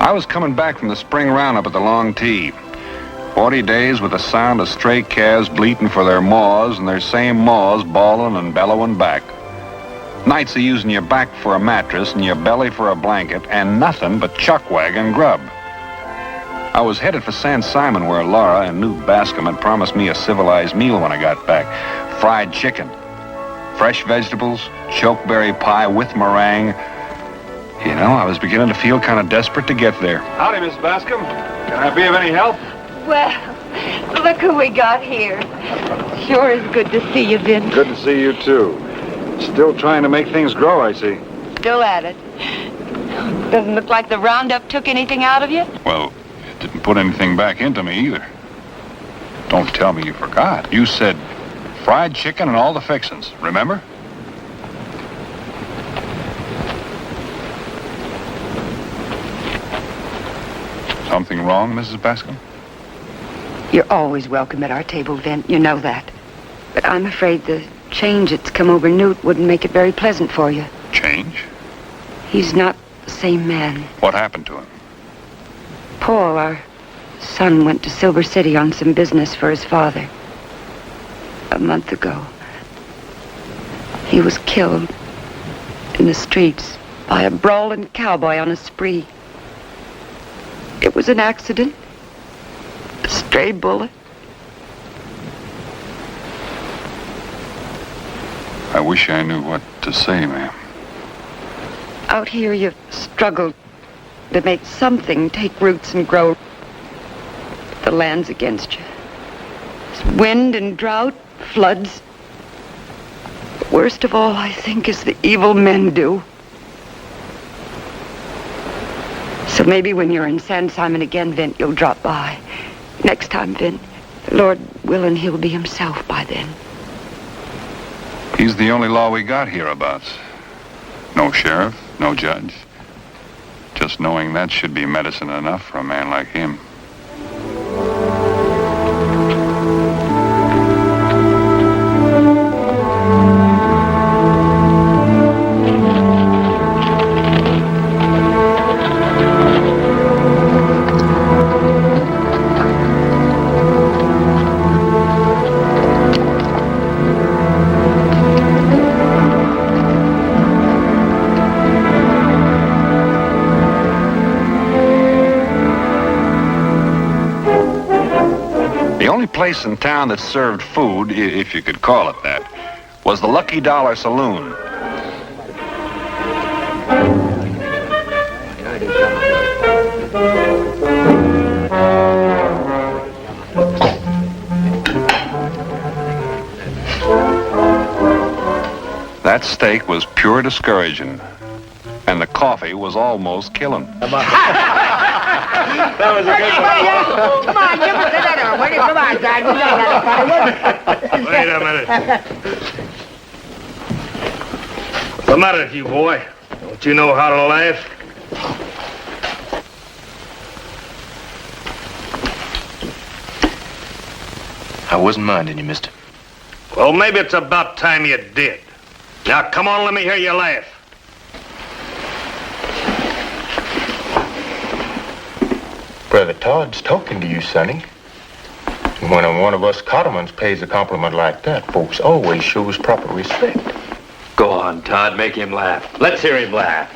I was coming back from the spring roundup at the Long T. 40 days with the sound of stray calves bleating for their maws and their same maws bawling and bellowing back. Nights of using your back for a mattress and your belly for a blanket and nothing but chuck wagon grub. I was headed for San Simon where Laura and Newt Bascom had promised me a civilized meal when I got back. Fried chicken, fresh vegetables, chokeberry pie with meringue. You know, I was beginning to feel kind of desperate to get there. Howdy, Miss Bascom. Can I be of any help? Well, look who we got here. Sure is good to see you, Vin. Good to see you, too. Still trying to make things grow, I see. Still at it. Doesn't look like the roundup took anything out of you. Well, it didn't put anything back into me either. Don't tell me you forgot. You said fried chicken and all the fixings, remember? Something wrong, Mrs. Bascom? You're always welcome at our table, Vin. You know that. But I'm afraid the change that's come over Newt wouldn't make it very pleasant for you. Change? He's not the same man. What happened to him? Paul, our son, went to Silver City on some business for his father. A month ago. He was killed in the streets by a brawling cowboy on a spree. It was an accident. A stray bullet. I wish I knew what to say, ma'am. Out here, you've struggled to make something take roots and grow. The land's against you. There's wind and drought, floods. But worst of all, I think, is the evil men do. So maybe when you're in San Simon again, Vint, you'll drop by. Next time, Vint, Lord willing, he'll be himself by then. He's the only law we got hereabouts. No sheriff, no judge. Just knowing that should be medicine enough for a man like him. The only place in town that served food, if you could call it that, was the Lucky Dollar Saloon. That steak was pure discouraging, and the coffee was almost killing. That was a good one. Come on, give us another one. Come on, Dad. We know how to fight. Wait a minute. What's the matter with you, boy? Don't you know how to laugh? I wasn't minding you, mister. Well, maybe it's about time you did. Now, come on, let me hear you laugh. Brother Todd's talking to you, Sonny. When one of us cottermans pays a compliment like that, folks always shows proper respect. Go on, Todd. Make him laugh. Let's hear him laugh.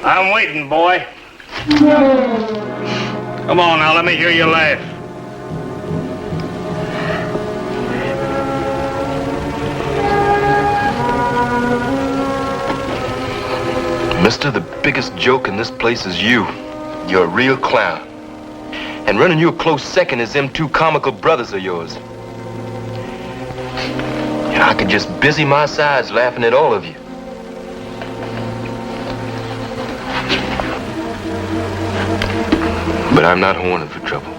I'm waiting, boy. Come on now, let me hear you laugh. Mister, the biggest joke in this place is you. You're a real clown. And running you a close second is them two comical brothers of yours. And I could just busy my sides laughing at all of you. But I'm not horning for trouble.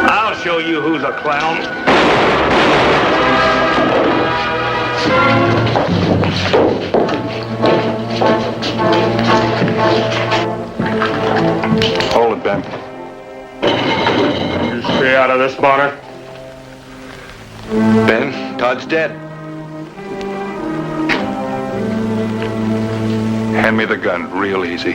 I'll show you who's a clown. Hold it, Ben. You stay out of this, Bonner. Ben, Todd's dead. Hand me the gun, real easy.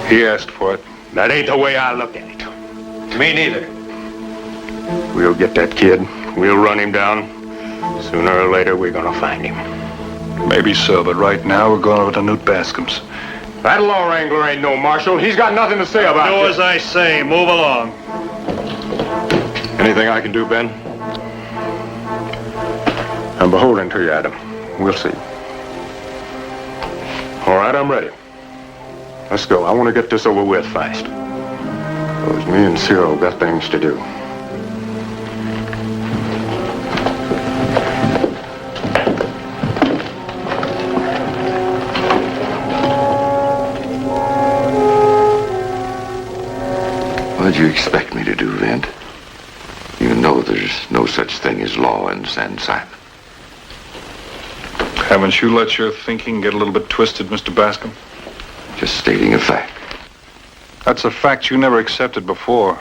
He asked for it. That ain't the way I look at it. Me neither. We'll get that kid. We'll run him down. Sooner or later, we're gonna find him. Maybe so, but right now we're going over to Newt Bascom's. That law wrangler ain't no marshal. He's got nothing to say about it. Do as I say. Move along. Anything I can do, Ben? I'm beholden to you, Adam. We'll see. All right, I'm ready. Let's go. I want to get this over with fast. Because me and Cyril got things to do. What'd you expect me to do, Vint? You know there's no such thing as law in San Simon. Haven't you let your thinking get a little bit twisted, Mr. Bascom? Just stating a fact. That's a fact you never accepted before.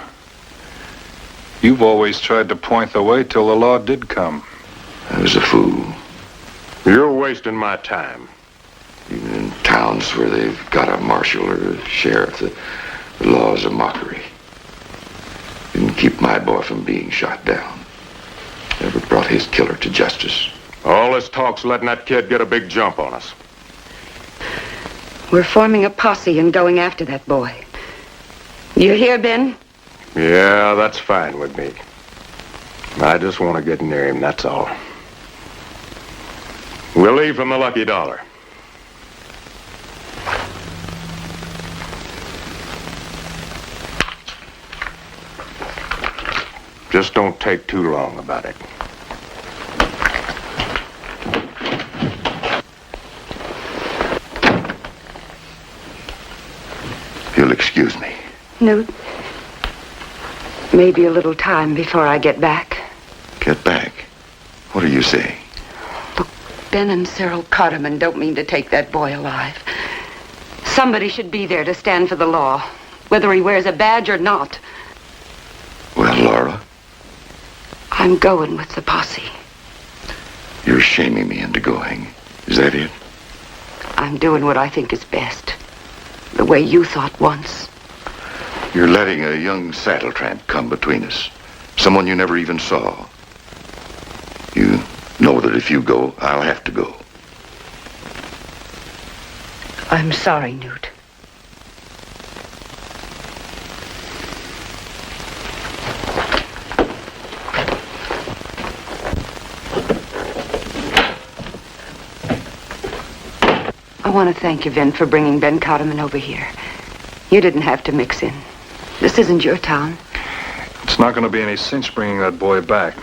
You've always tried to point the way till the law did come. I was a fool. You're wasting my time. Even in towns where they've got a marshal or a sheriff, the law is a mockery. Didn't keep my boy from being shot down. Never brought his killer to justice. All this talk's letting that kid get a big jump on us. We're forming a posse and going after that boy. You hear, Ben? Yeah, that's fine with me. I just want to get near him, that's all. We'll leave from the Lucky Dollar. Just don't take too long about it. You'll excuse me. Newt, maybe a little time before I get back. Get back? What are you saying? Look, Ben and Cyril Cotterman don't mean to take that boy alive. Somebody should be there to stand for the law, whether he wears a badge or not. Well, Laura? I'm going with the posse. You're shaming me into going. Is that it? I'm doing what I think is best. The way you thought once. You're letting a young saddle tramp come between us. Someone you never even saw. You know that if you go, I'll have to go. I'm sorry, Newt. I want to thank you, Vin, for bringing Ben Cotterman over here. You didn't have to mix in. This isn't your town. It's not going to be any cinch bringing that boy back.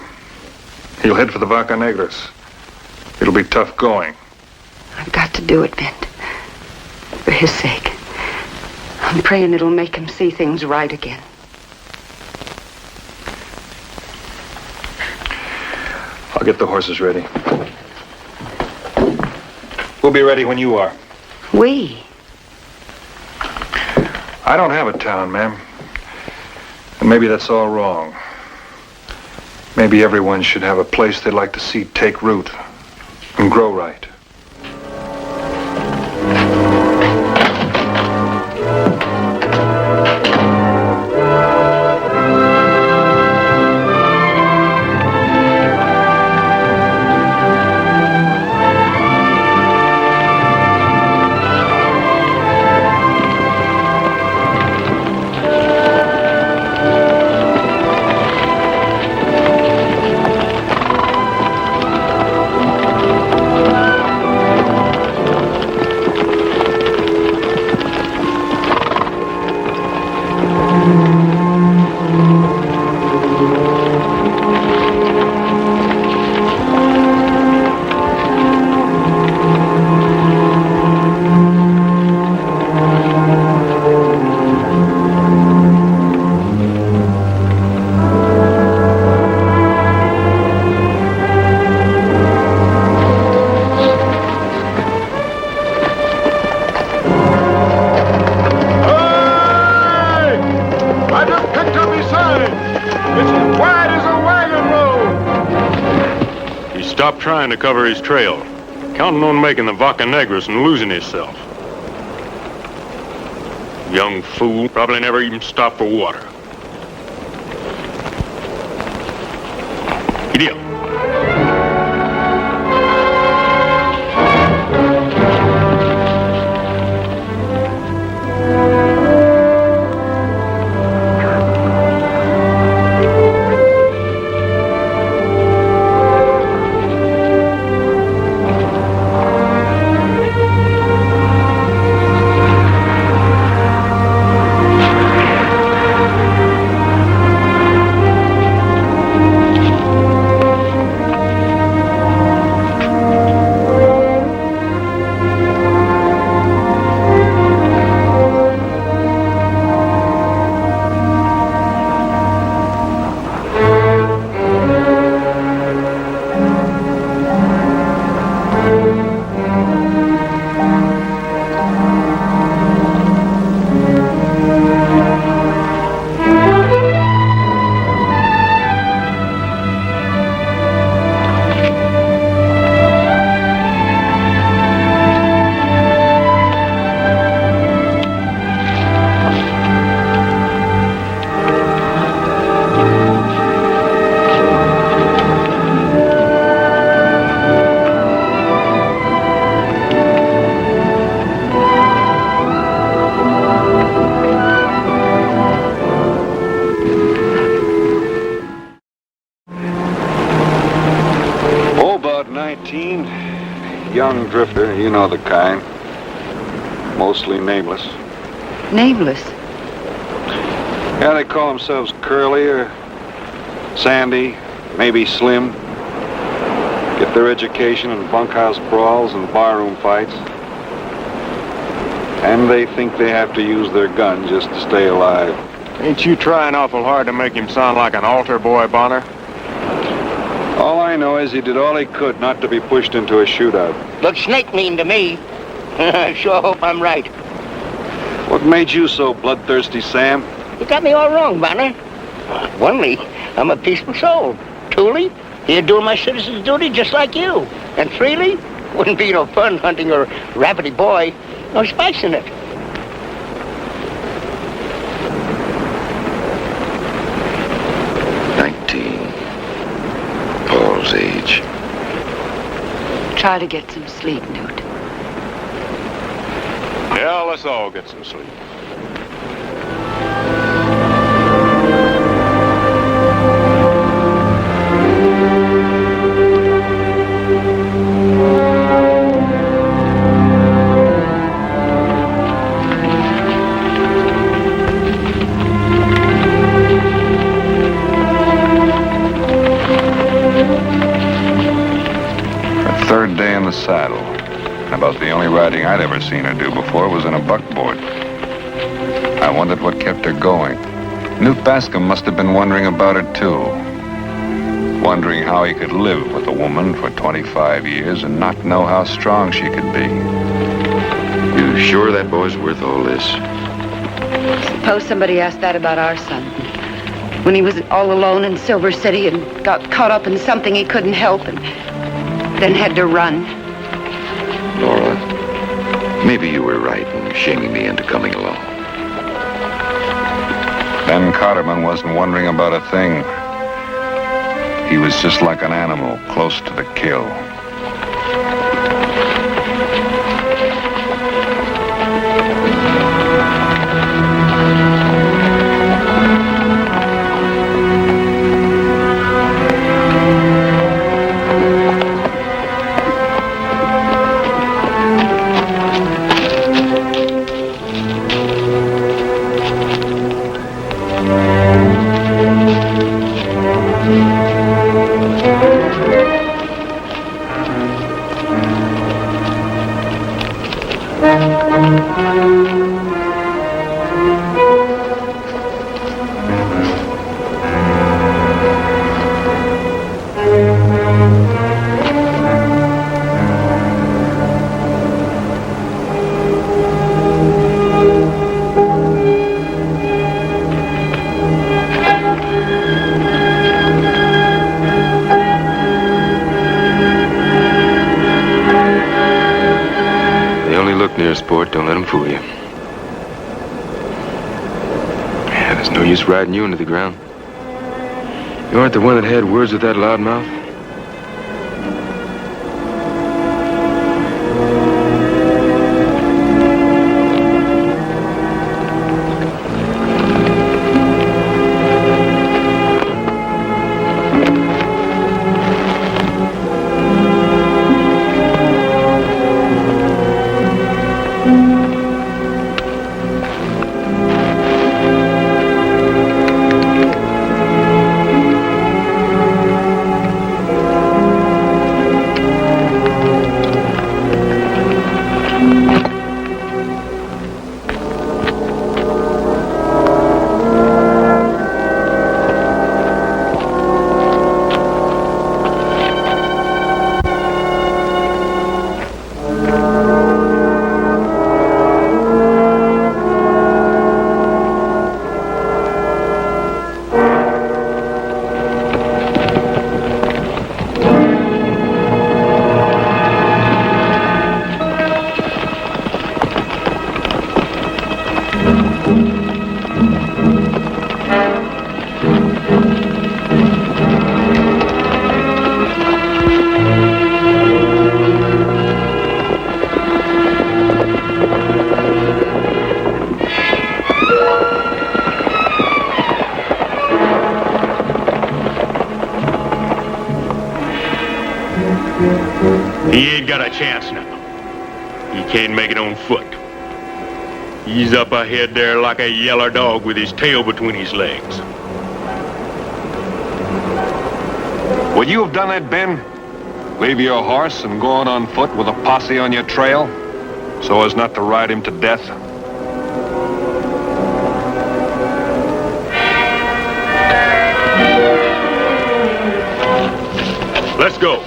He'll head for the Vaca Negras. It'll be tough going. I've got to do it, Vin. For his sake. I'm praying it'll make him see things right again. I'll get the horses ready. We'll be ready when you are. We? I don't have a town, ma'am. And maybe that's all wrong. Maybe everyone should have a place they'd like to see take root and grow right. stopped trying to cover his trail, counting on making the Vaca Negras and losing himself. Young fool, probably never even stopped for water. Idiot. Young drifter, you know the kind. Mostly nameless. Nameless? Yeah, they call themselves Curly or Sandy, maybe Slim. Get their education in bunkhouse brawls and barroom fights. And they think they have to use their gun just to stay alive. Ain't you trying awful hard to make him sound like an altar boy, Bonner? All I know is he did all he could not to be pushed into a shootout. Looks snake mean to me. I sure hope I'm right. What made you so bloodthirsty, Sam? You got me all wrong, Bonner. Onely, I'm a peaceful soul. Truly, here doing my citizen's duty just like you. And freely, wouldn't be no fun hunting a rabbity boy. No spice in it. Paul's age. Try to get some sleep, Newt. Yeah, let's all get some sleep. Third day in the saddle. About the only riding I'd ever seen her do before was in a buckboard. I wondered what kept her going. Newt Bascom must have been wondering about it too. Wondering how he could live with a woman for 25 years and not know how strong she could be. You sure that boy's worth all this? Suppose somebody asked that about our son. When he was all alone in Silver City and got caught up in something he couldn't help and then had to run. Laura, maybe you were right in shaming me into coming along. Ben Cotterman wasn't wondering about a thing. He was just like an animal close to the kill. fool you. Yeah, there's no use riding you into the ground. You aren't the one that had words with that loudmouth? He ain't got a chance now. He can't make it on foot. He's up ahead there like a yeller dog with his tail between his legs. Would you have done that, Ben? Leave your horse and go out on foot with a posse on your trail so as not to ride him to death? Let's go.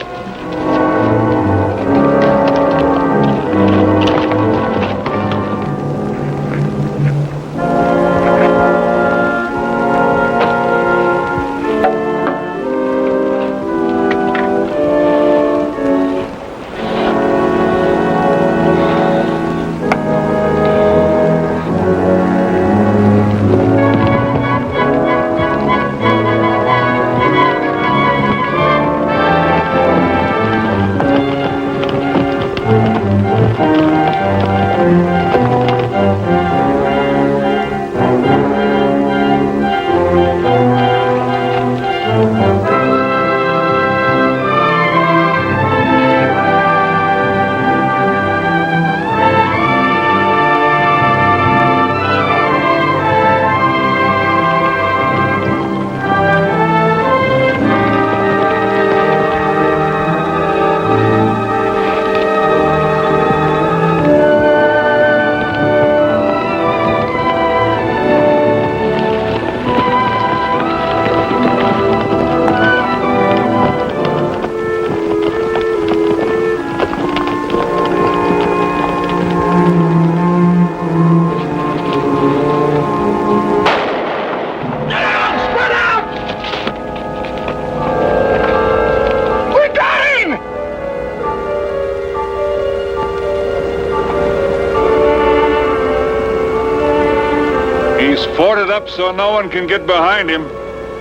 Forded up so no one can get behind him.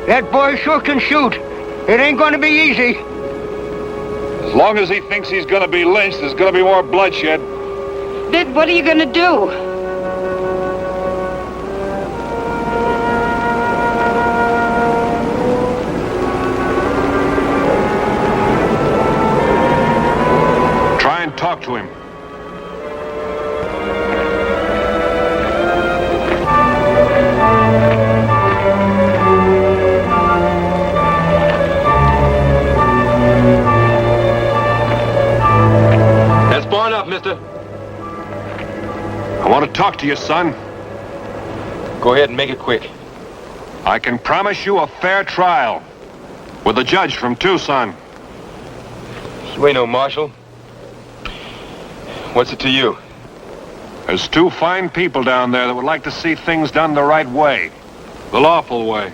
That boy sure can shoot. It ain't gonna be easy. As long as he thinks he's gonna be lynched, there's gonna be more bloodshed. Bid, what are you gonna do? Try and talk to him. Mister. I want to talk to you, son. Go ahead and make it quick. I can promise you a fair trial with a judge from Tucson. You ain't no marshal. What's it to you? There's two fine people down there that would like to see things done the right way, the lawful way.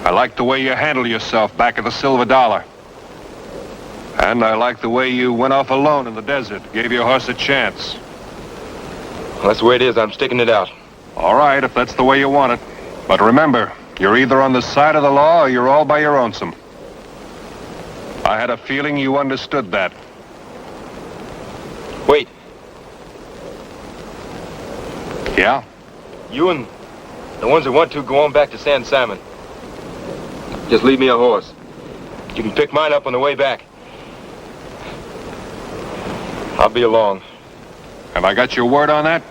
I like the way you handle yourself back at the Silver Dollar. And I like the way you went off alone in the desert, gave your horse a chance. Well, that's the way it is. I'm sticking it out. All right, if that's the way you want it. But remember, you're either on the side of the law or you're all by your lonesome. I had a feeling you understood that. Wait. Yeah? You and the ones that want to go on back to San Simon. Just leave me a horse. You can pick mine up on the way back. I'll be along. Have I got your word on that?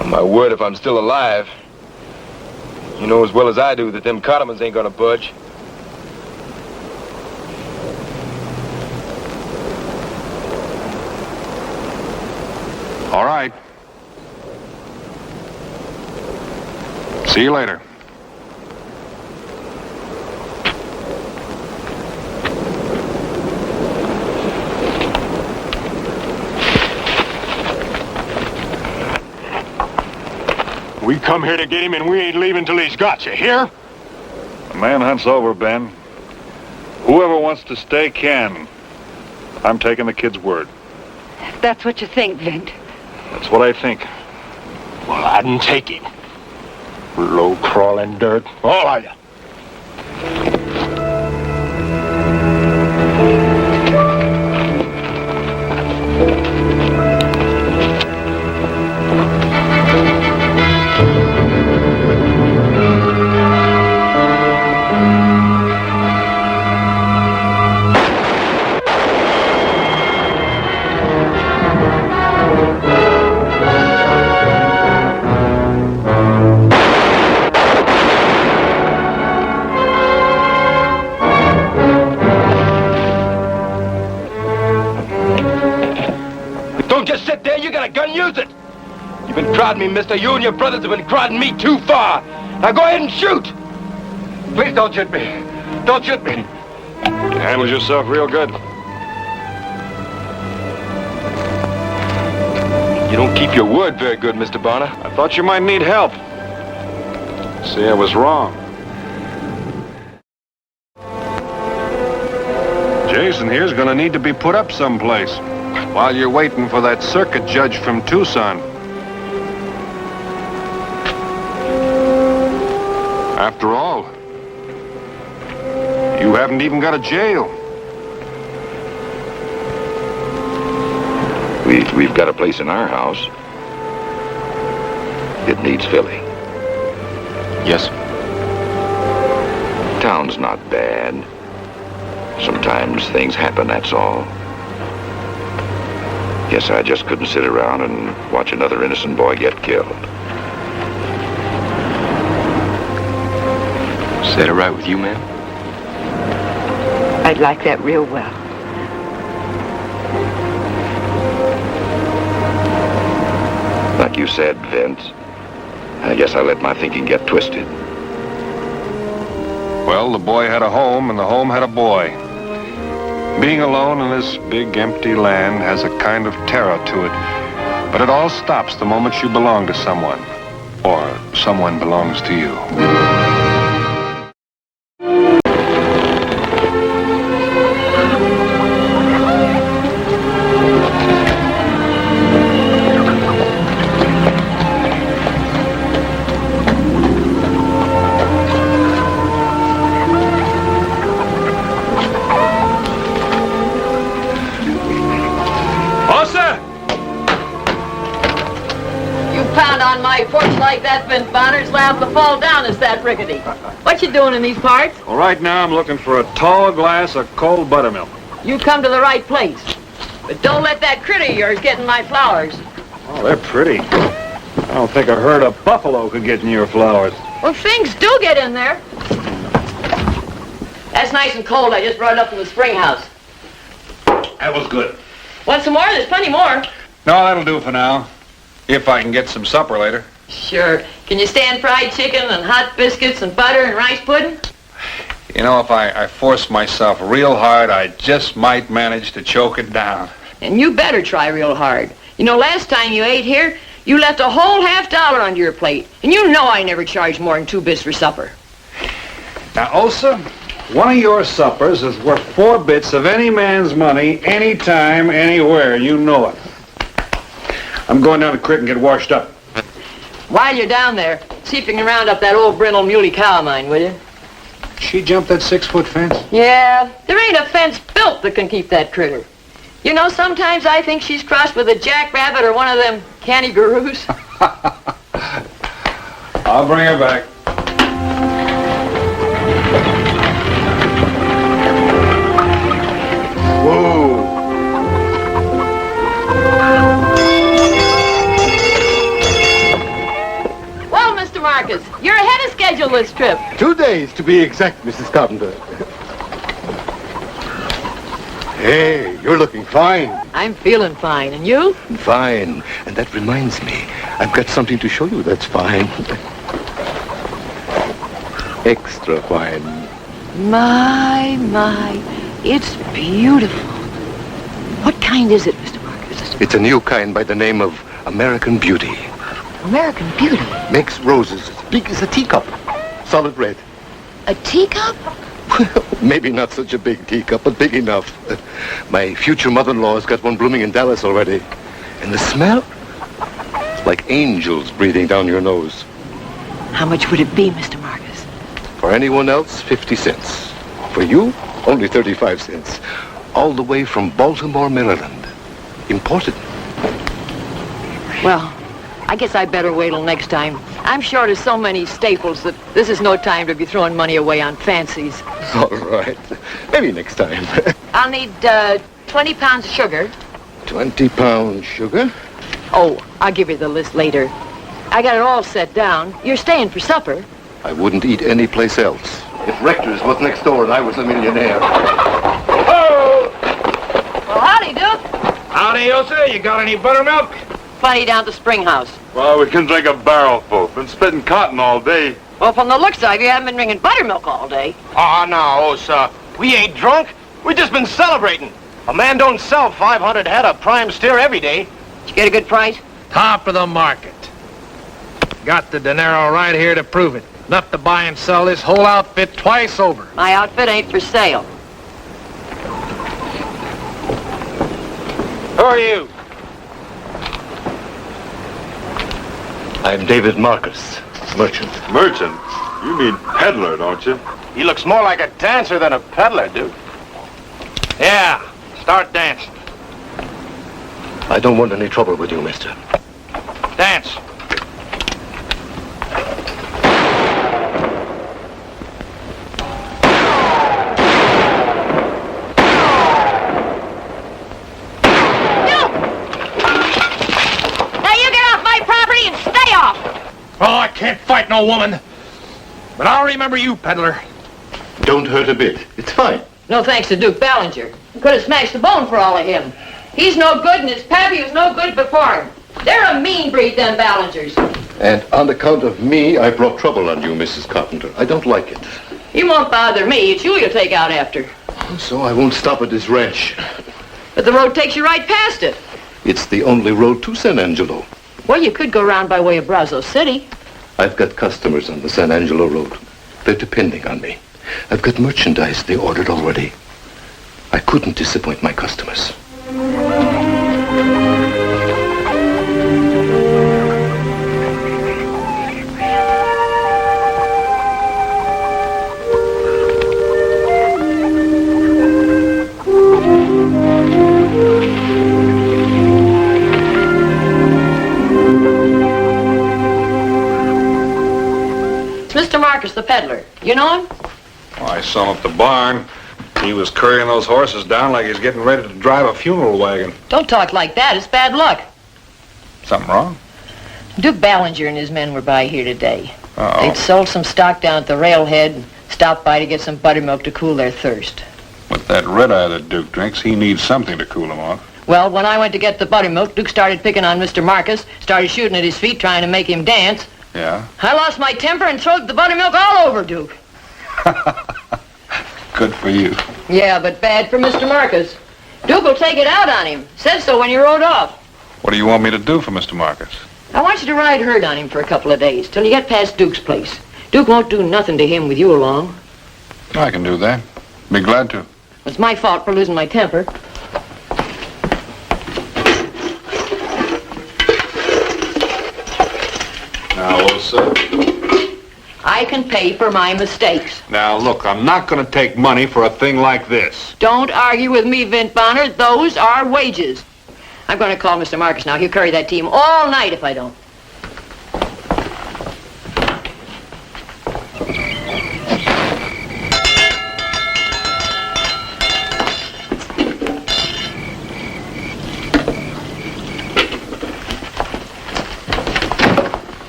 On my word, if I'm still alive. You know as well as I do that them cardamons ain't gonna budge. All right. See you later. We come here to get him, and we ain't leaving till he's got you, hear? The manhunt's over, Ben. Whoever wants to stay can. I'm taking the kid's word. If that's what you think, Vint. That's what I think. Well, I didn't take him. Low-crawling dirt, all of you. Don't just sit there. You got a gun, use it. You've been crowding me, mister. You and your brothers have been crowding me too far. Now go ahead and shoot. Please don't shoot me. Don't shoot me. You handled yourself real good. You don't keep your word very good, Mr. Bonner. I thought you might need help. See, I was wrong. Jason here's gonna need to be put up someplace while you're waiting for that circuit judge from Tucson. After all, you haven't even got a jail. We've got a place in our house. It needs filling. Yes. Town's not bad. Sometimes things happen, that's all. Guess I just couldn't sit around and watch another innocent boy get killed. Is that all right with you, ma'am? I'd like that real well. Like you said, Vince, I guess I let my thinking get twisted. Well, the boy had a home, and the home had a boy. Being alone in this big, empty land has a kind of terror to it. But it all stops the moment you belong to someone, or someone belongs to you. Like that, Vince Bonner's liable to fall down, is that rickety. What you doing in these parts? Well, right now I'm looking for a tall glass of cold buttermilk. You come to the right place. But don't let that critter of yours get in my flowers. Oh, they're pretty. I don't think a herd of buffalo could get in your flowers. Well, things do get in there. That's nice and cold. I just brought it up from the spring house. That was good. Want some more? There's plenty more. No, that'll do for now. If I can get some supper later. Sure. Can you stand fried chicken and hot biscuits and butter and rice pudding? You know, if I force myself real hard, I just might manage to choke it down. And you better try real hard. You know, last time you ate here, you left a whole $50 under your plate. And you know I never charge more than 2 bits for supper. Now, Osa, one of your suppers is worth 4 bits of any man's money, anytime, anywhere. You know it. I'm going down the creek and get washed up. While you're down there, see if you can round up that old brindle muley cow of mine, will you? She jumped that 6-foot fence? Yeah, there ain't a fence built that can keep that critter. You know, sometimes I think she's crossed with a jackrabbit or one of them canny-garoos. I'll bring her back. Whoa. Well, Mr. Marcus, you're ahead of schedule this trip. 2 days, to be exact, Mrs. Carpenter. Hey, you're looking fine. I'm feeling fine, and you? Fine. And that reminds me, I've got something to show you that's fine. Extra fine. My, it's beautiful. What kind is it, Mr. Marcus? It's a new kind by the name of American Beauty. American Beauty? Makes roses as big as a teacup. Solid red. A teacup? Maybe not such a big teacup, but big enough. My future mother-in-law's got one blooming in Dallas already. And the smell? It's like angels breathing down your nose. How much would it be, Mr. Marcus? For anyone else, 50 cents. For you, only 35 cents. All the way from Baltimore, Maryland. Imported. Well, I guess I better wait till next time. I'm short of so many staples that this is no time to be throwing money away on fancies. All right. Maybe next time. I'll need 20 pounds of sugar. 20 pounds sugar? Oh, I'll give you the list later. I got it all set down. You're staying for supper. I wouldn't eat any place else. If Rector's was next door and I was a millionaire. Oh! Well, howdy, Duke. Howdy, Ilsa. You got any buttermilk? Plenty down at the spring house. Well, we can drink a barrel full. Been spitting cotton all day. Well, from the looks of you haven't been drinking buttermilk all day. Oh, no, Ilsa. We ain't drunk. We just been celebrating. A man don't sell 500 head of prime steer every day. Did you get a good price? Top of the market. Got the dinero right here to prove it. Enough to buy and sell this whole outfit twice over. My outfit ain't for sale. Who are you? I'm David Marcus, merchant. Merchant? You mean peddler, don't you? He looks more like a dancer than a peddler, dude. Yeah, start dancing. I don't want any trouble with you, mister. Dance. Oh, I can't fight no woman. But I'll remember you, peddler. Don't hurt a bit. It's fine. No thanks to Duke Ballinger. Could have smashed the bone for all of him. He's no good, and his pappy was no good before him. They're a mean breed, them Ballingers. And on account of me, I brought trouble on you, Mrs. Carpenter. I don't like it. You won't bother me. It's you you'll take out after. So I won't stop at this ranch. But the road takes you right past it. It's the only road to San Angelo. Well, you could go round by way of Brazos City. I've got customers on the San Angelo Road. They're depending on me. I've got merchandise they ordered already. I couldn't disappoint my customers. Mr. Marcus, the peddler. You know him? Well, I saw him at the barn. He was currying those horses down like he's getting ready to drive a funeral wagon. Don't talk like that. It's bad luck. Something wrong? Duke Ballinger and his men were by here today. Uh-oh. They'd sold some stock down at the railhead and stopped by to get some buttermilk to cool their thirst. With that red eye that Duke drinks, he needs something to cool him off. Well, when I went to get the buttermilk, Duke started picking on Mr. Marcus, started shooting at his feet, trying to make him dance. Yeah? I lost my temper and threw the buttermilk all over Duke. Good for you. Yeah, but bad for Mr. Marcus. Duke will take it out on him. Said so when he rode off. What do you want me to do for Mr. Marcus? I want you to ride herd on him for a couple of days, till you get past Duke's place. Duke won't do nothing to him with you along. I can do that. Be glad to. It's my fault for losing my temper. No, sir. I can pay for my mistakes. Now, look, I'm not going to take money for a thing like this. Don't argue with me, Vint Bonner. Those are wages. I'm going to call Mr. Marcus now. He'll carry that team all night if I don't.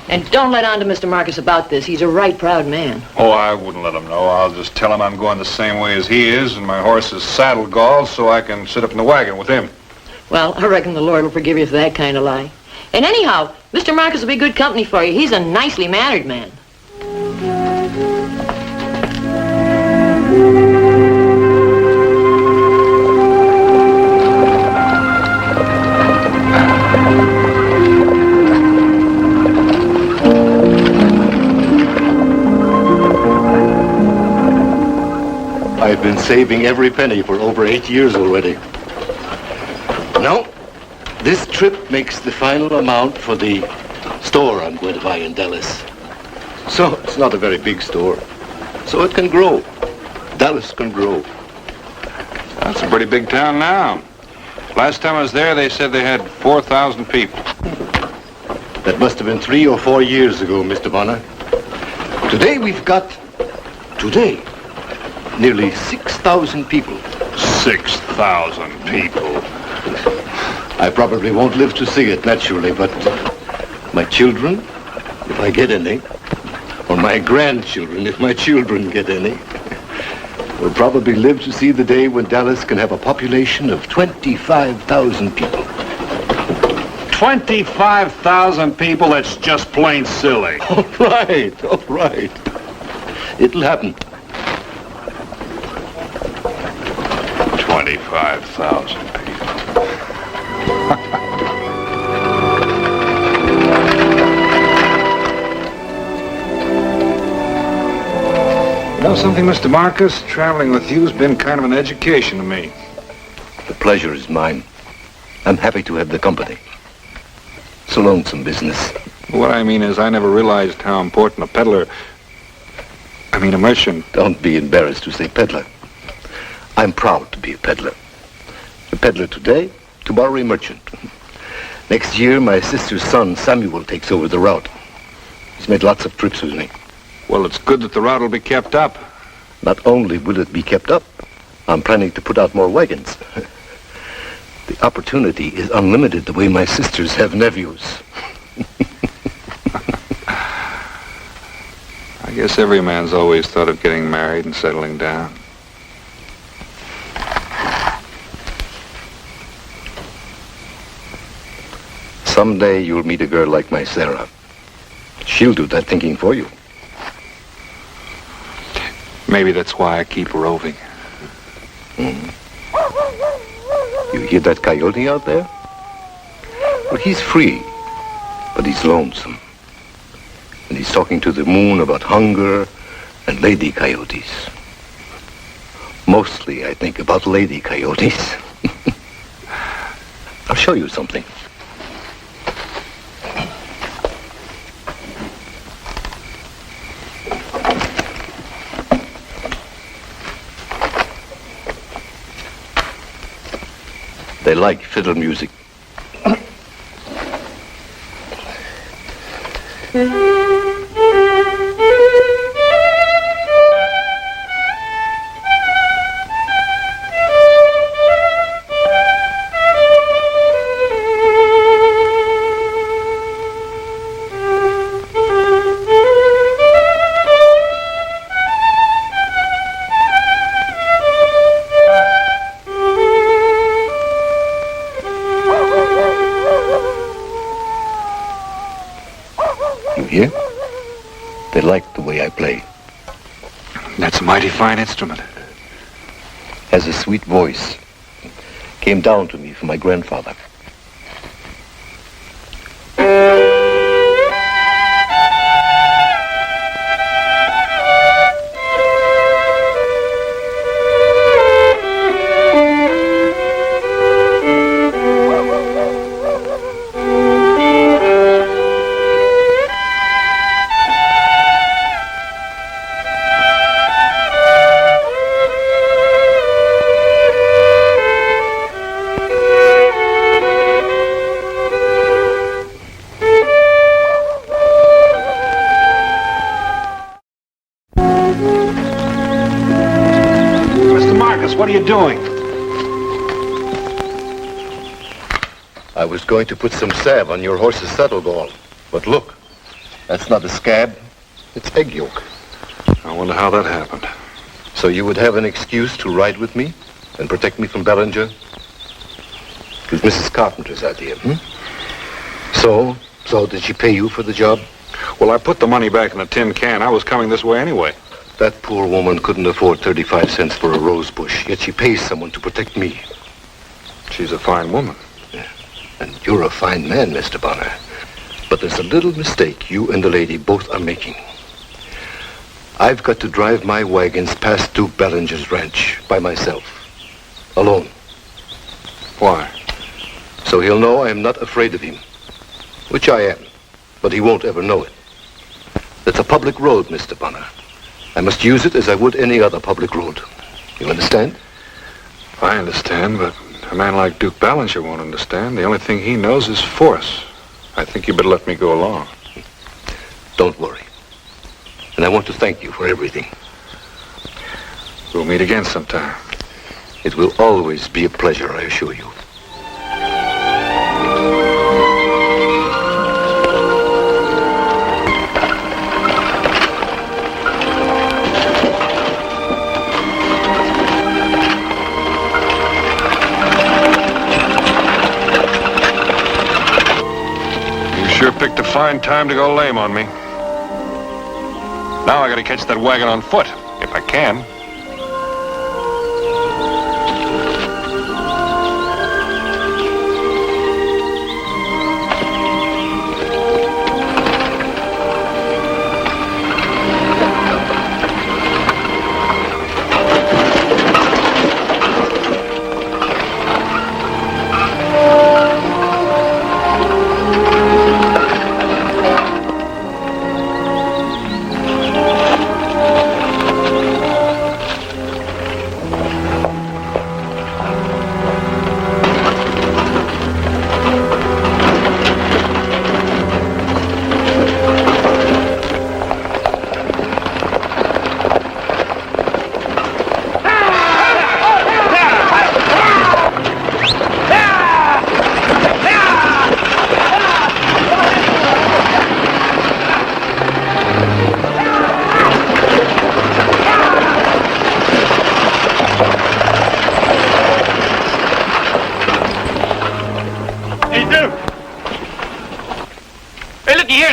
And don't let on to Mr. Marcus about this. He's a right proud man. Oh, I wouldn't let him know. I'll just tell him I'm going the same way as he is, and my horse is saddle galled so I can sit up in the wagon with him. Well, I reckon the Lord will forgive you for that kind of lie. And anyhow, Mr. Marcus will be good company for you. He's a nicely mannered man. I've been saving every penny for over 8 years already. Now, this trip makes the final amount for the store I'm going to buy in Dallas. So it's not a very big store. So it can grow. Dallas can grow. That's a pretty big town now. Last time I was there, they said they had 4,000 people. That must have been 3 or 4 years ago, Mr. Bonner. Today we've got, nearly 6,000 people. 6,000 people. I probably won't live to see it, naturally, but my children, if I get any, or my grandchildren, if my children get any, will probably live to see the day when Dallas can have a population of 25,000 people. 25,000 people? That's just plain silly. All right. It'll happen. 25,000 people. You know something, Mr. Marcus? Traveling with you's been kind of an education to me. The pleasure is mine. I'm happy to have the company. It's a lonesome business. What I mean is I never realized how important a merchant. Don't be embarrassed to say peddler. I'm proud to be a peddler. A peddler today, tomorrow a merchant. Next year, my sister's son, Samuel, takes over the route. He's made lots of trips with me. Well, it's good that the route will be kept up. Not only will it be kept up, I'm planning to put out more wagons. The opportunity is unlimited the way my sisters have nephews. I guess every man's always thought of getting married and settling down. Someday you'll meet a girl like my Sarah. She'll do that thinking for you. Maybe that's why I keep roving. You hear that coyote out there? Well, he's free, but he's lonesome. And he's talking to the moon about hunger and lady coyotes. Mostly, I think, about lady coyotes. I'll show you something. They like fiddle music. They like the way I play. That's a mighty fine instrument. Has a sweet voice. Came down to me from my grandfather. what are you doing? I was going to put some salve on your horse's saddle gall. But look, that's not a scab. It's egg yolk. I wonder how that happened. So you would have an excuse to ride with me and protect me from Bellinger? It was Mrs. Carpenter's idea, So did she pay you for the job? Well, I put the money back in a tin can. I was coming this way anyway. That poor woman couldn't afford 35 cents for a rose bush, yet she pays someone to protect me. She's a fine woman. Yeah. And you're a fine man, Mr. Bonner. But there's a little mistake you and the lady both are making. I've got to drive my wagons past Duke Bellinger's ranch by myself. Alone. Why? So he'll know I'm not afraid of him. Which I am. But he won't ever know it. It's a public road, Mr. Bonner. I must use it as I would any other public road. You understand? I understand, but a man like Duke Ballinger won't understand. The only thing he knows is force. I think you better let me go along. Don't worry. And I want to thank you for everything. We'll meet again sometime. It will always be a pleasure, I assure you. Sure picked a fine time to go lame on me. Now I gotta catch that wagon on foot, if I can.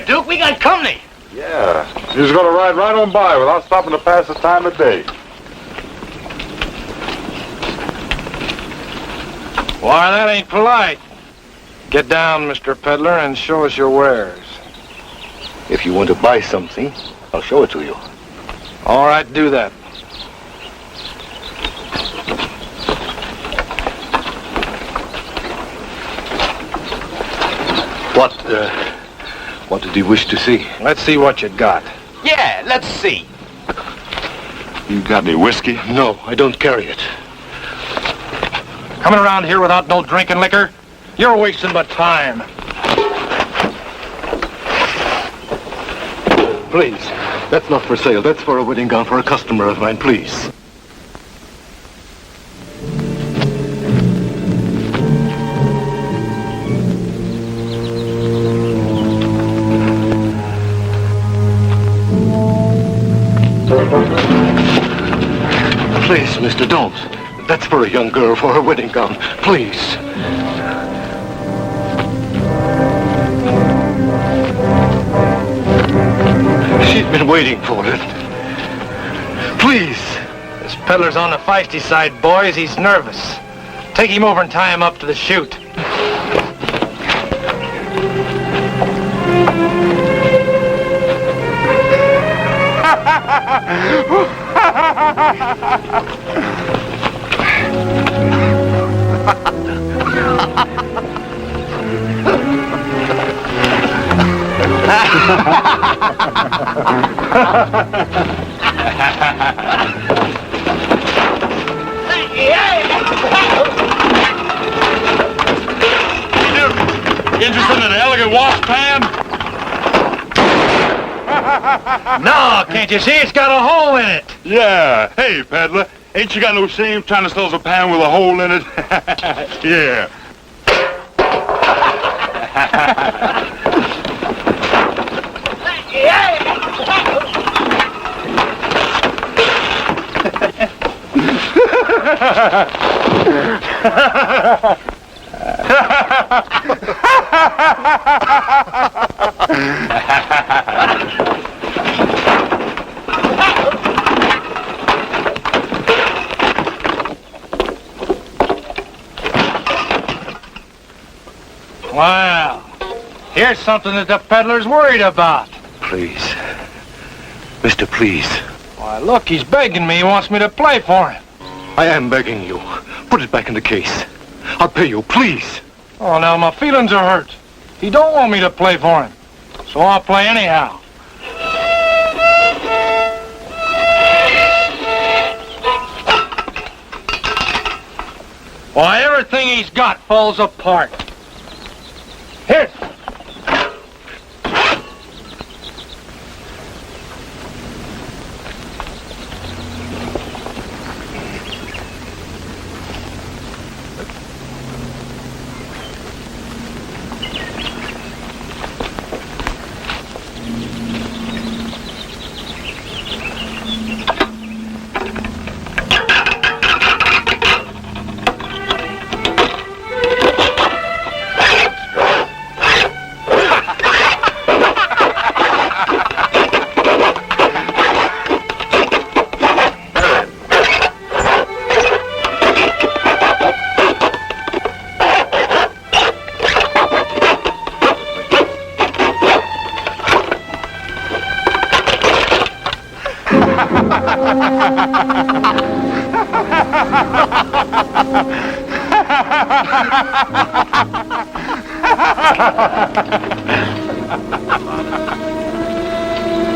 Duke, we got company. Yeah. You're just gonna ride right on by without stopping to pass the time of day. Why, that ain't polite. Get down, Mr. Peddler, and show us your wares. If you want to buy something, I'll show it to you. All right, do that. What did you wish to see? Let's see what you got. Yeah, let's see. You got any whiskey? No, I don't carry it. Coming around here without no drinking liquor? You're wasting my time. Please, that's not for sale. That's for a wedding gown for a customer of mine, please. Please, mister, don't. That's for a young girl for her wedding gown. Please. She's been waiting for it. Please. This peddler's on the feisty side, boys. He's nervous. Take him over and tie him up to the chute. Interested in an elegant wash pan? No, can't you see it's got a hole in it? Yeah. Hey, peddler, ain't you got no shame trying to sell a pan with a hole in it? Yeah. Wow. Here's something that the peddler's worried about. Please. Mister, please. Why, look, he's begging me. He wants me to play for him. I am begging you. Put it back in the case. I'll pay you, please. Oh, now my feelings are hurt. He don't want me to play for him. So I'll play anyhow. Why, everything he's got falls apart. Here.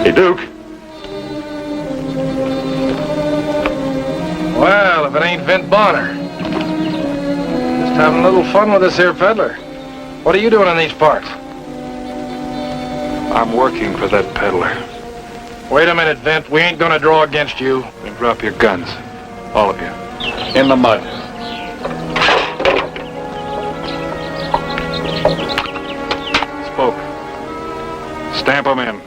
Hey, Duke. Well, if it ain't Vint Bonner. Just having a little fun with this here peddler. What are you doing in these parts? I'm working for that peddler. Wait a minute, Vint. We ain't gonna draw against you. Then drop your guns. All of you. In the mud. Spoke. Stamp them in.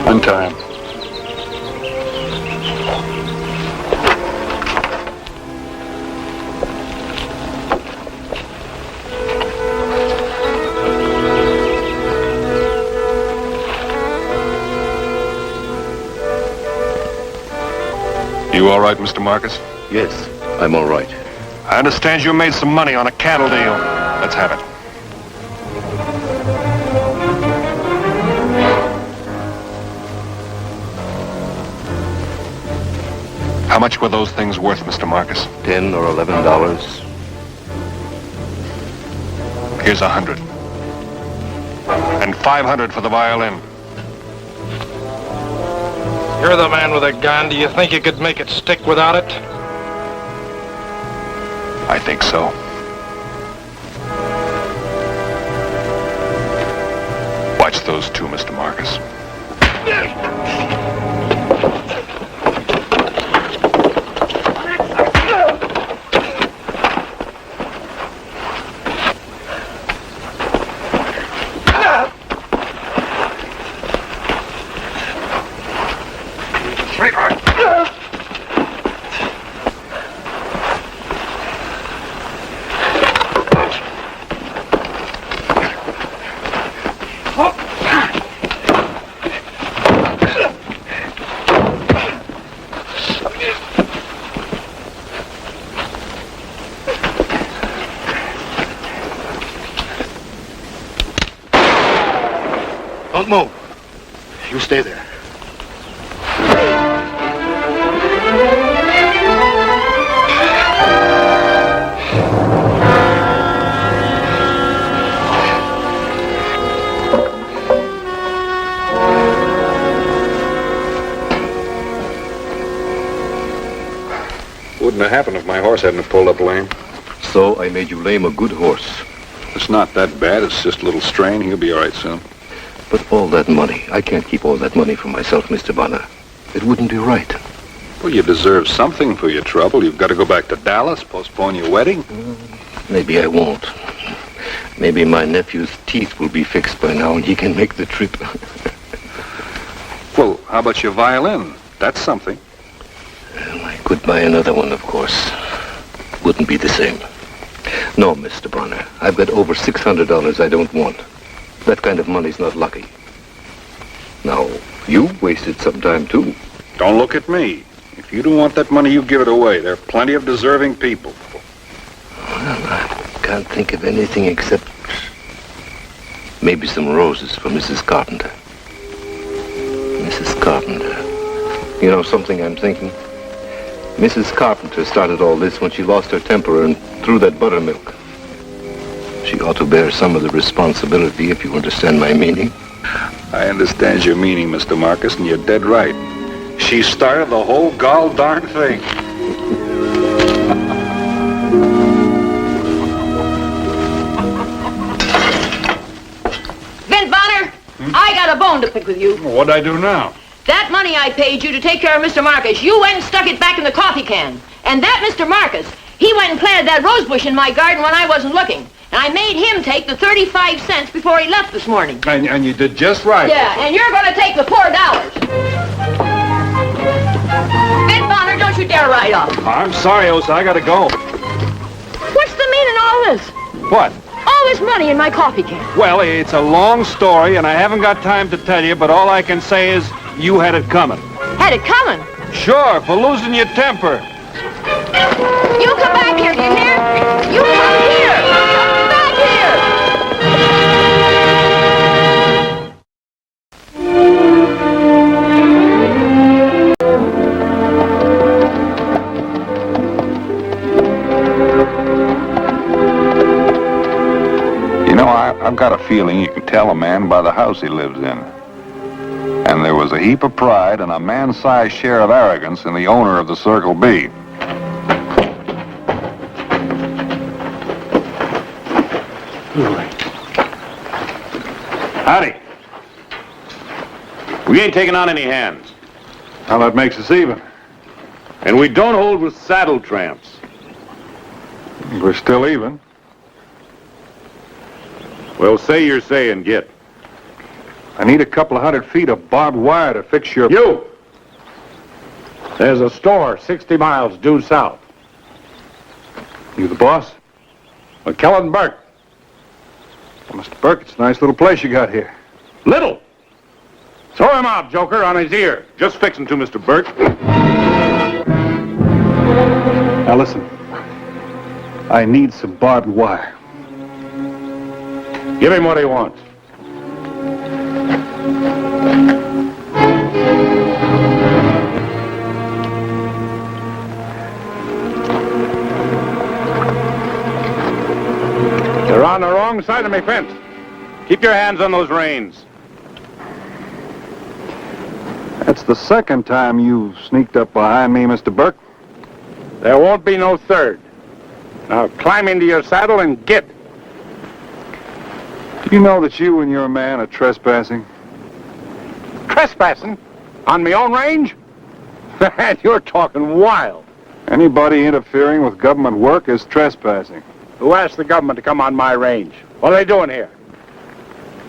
Untie him. You all right, Mr. Marcus? Yes, I'm all right. I understand you made some money on a cattle deal. Let's have it. How much were those things worth, Mr. Marcus? $10 or $11. Here's 100. And 500 for the violin. You're the man with a gun. Do you think you could make it stick without it? I think so. Watch those two, Mr. Marcus. Don't move. You stay there. Wouldn't have happened if my horse hadn't have pulled up lame. So I made you lame a good horse. It's not that bad. It's just a little strain. He'll be all right soon. But all that money, I can't keep all that money for myself, Mr. Bonner. It wouldn't be right. Well, you deserve something for your trouble. You've got to go back to Dallas, postpone your wedding. Maybe I won't. Maybe my nephew's teeth will be fixed by now and he can make the trip. Well, how about your violin? That's something. Well, I could buy another one, of course. Wouldn't be the same. No, Mr. Bonner. I've got over $600 I don't want. That kind of money's not lucky. Now, you wasted some time, too. Don't look at me. If you don't want that money, you give it away. There are plenty of deserving people. Well, I can't think of anything except maybe some roses for Mrs. Carpenter. Mrs. Carpenter. You know something I'm thinking? Mrs. Carpenter started all this when she lost her temper and threw that buttermilk. She ought to bear some of the responsibility, if you understand my meaning. I understand your meaning, Mr. Marcus, and you're dead right. She started the whole gall darn thing. Vin Bonner, I got a bone to pick with you. What'd I do now? That money I paid you to take care of Mr. Marcus, you went and stuck it back in the coffee can. And that Mr. Marcus, he went and planted that rose bush in my garden when I wasn't looking. And I made him take the 35 cents before he left this morning. And you did just right. Yeah, and you're going to take the $4. Vin Bonner, don't you dare ride off. I'm sorry, Osa. I gotta go. What's the meaning of all this? What? All this money in my coffee can. Well, it's a long story, and I haven't got time to tell you, but all I can say is you had it coming. Had it coming? Sure, for losing your temper. You come back here, do you hear? You come here. Come back here. You know, I've got a feeling you can tell a man by the house he lives in. And there was a heap of pride and a man-sized share of arrogance in the owner of the Circle B. Howdy. We ain't taking on any hands. Well, that makes us even. And we don't hold with saddle tramps. We're still even. Well, say your say and get. I need a couple of 100 feet of barbed wire to fix your... You! There's a store 60 miles due south. You the boss? McKellen Burke. Well, Mr. Burke, it's a nice little place you got here. Little! Throw him out, Joker, on his ear. Just fixing to, Mr. Burke. Now listen. I need some barbed wire. Give him what he wants. You're on the wrong side of my fence. Keep your hands on those reins. That's the second time you've sneaked up behind me, Mr. Burke. There won't be no third. Now climb into your saddle and get. Do you know that you and your man are trespassing? Trespassing? On my own range? Man, you're talking wild. Anybody interfering with government work is trespassing. Who asked the government to come on my range? What are they doing here?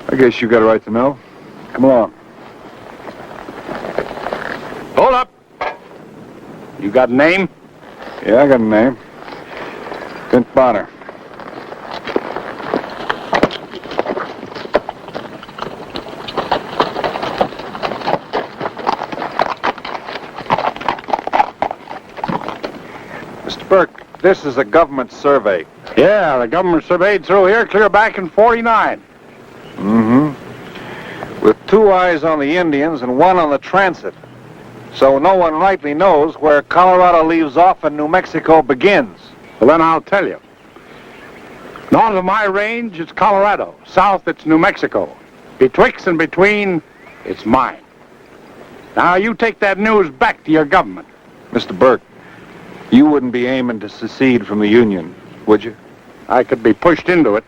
I guess you got a right to know. Come along. Hold up. You got a name? Yeah, I got a name. Vin Bonner. Mr. Burke, this is a government survey. Yeah, the government surveyed through here clear back in 49. With 2 eyes on the Indians and 1 on the transit. So no one rightly knows where Colorado leaves off and New Mexico begins. Well, then I'll tell you. North of my range, it's Colorado. South, it's New Mexico. Betwixt and between, it's mine. Now, you take that news back to your government. Mr. Burke, You wouldn't be aiming to secede from the Union, would you? I could be pushed into it.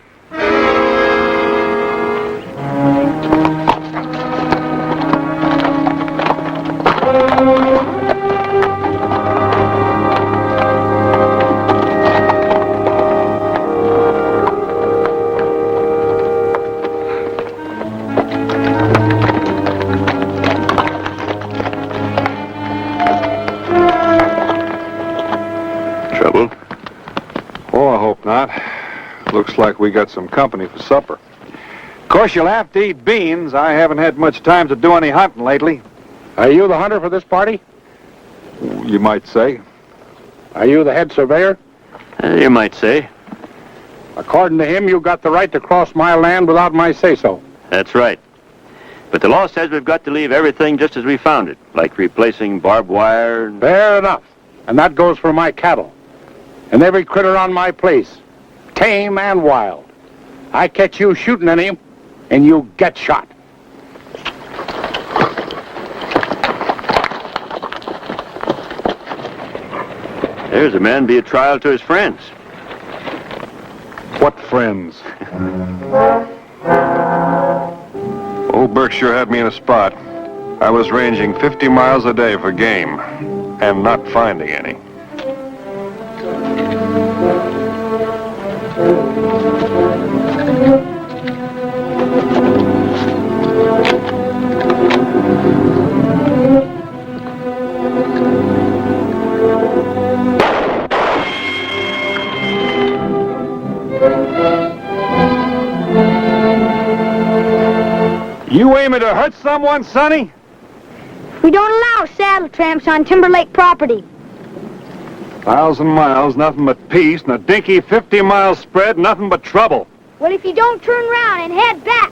Trouble? Oh, I hope not. Looks like we got some company for supper. Of course, you'll have to eat beans. I haven't had much time to do any hunting lately. Are you the hunter for this party? You might say. Are you the head surveyor? You might say. According to him, you got the right to cross my land without my say-so. That's right. But the law says we've got to leave everything just as we found it, like replacing barbed wire. Fair enough. And that goes for my cattle. And every critter on my place, tame and wild. I catch you shooting any of 'em, and you get shot. There's a man be a trial to his friends. What friends? Old Burke sure had me in a spot. I was ranging 50 miles a day for game, and not finding any. You aiming to hurt someone, Sonny? We don't allow saddle tramps on Timber Lake property. 1,000 miles, nothing but peace, and a dinky 50-mile spread, nothing but trouble. Well, if you don't turn around and head back,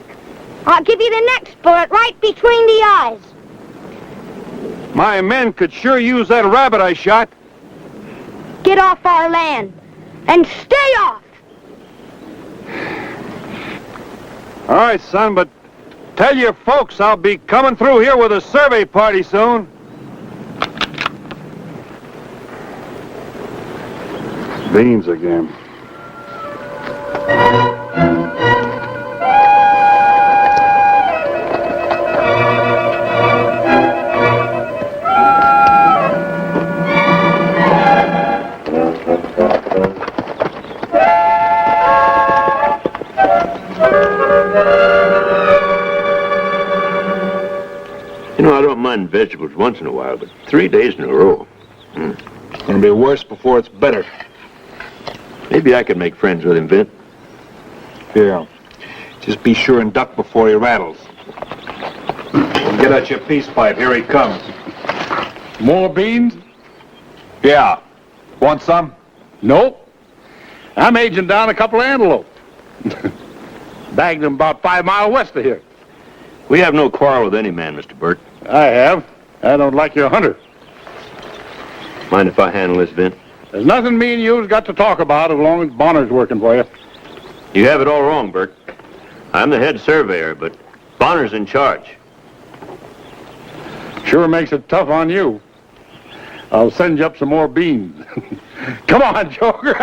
I'll give you the next bullet right between the eyes. My men could sure use that rabbit I shot. Get off our land and stay off. All right, son, but tell your folks I'll be coming through here with a survey party soon. Beans again. You know, I don't mind vegetables once in a while, but 3 days in a row. It's gonna be worse before it's better. Maybe I could make friends with him, Vint. Yeah. Just be sure and duck before he rattles. Get out your peace pipe. Here he comes. More beans? Yeah. Want some? Nope. I'm aging down a couple of antelope. Bagged them about 5 miles west of here. We have no quarrel with any man, Mr. Burke. I have. I don't like your hunter. Mind if I handle this, Vint? There's nothing me and you's got to talk about as long as Bonner's working for you. You have it all wrong, Burke. I'm the head surveyor, but Bonner's in charge. Sure makes it tough on you. I'll send you up some more beans. Come on, Joker.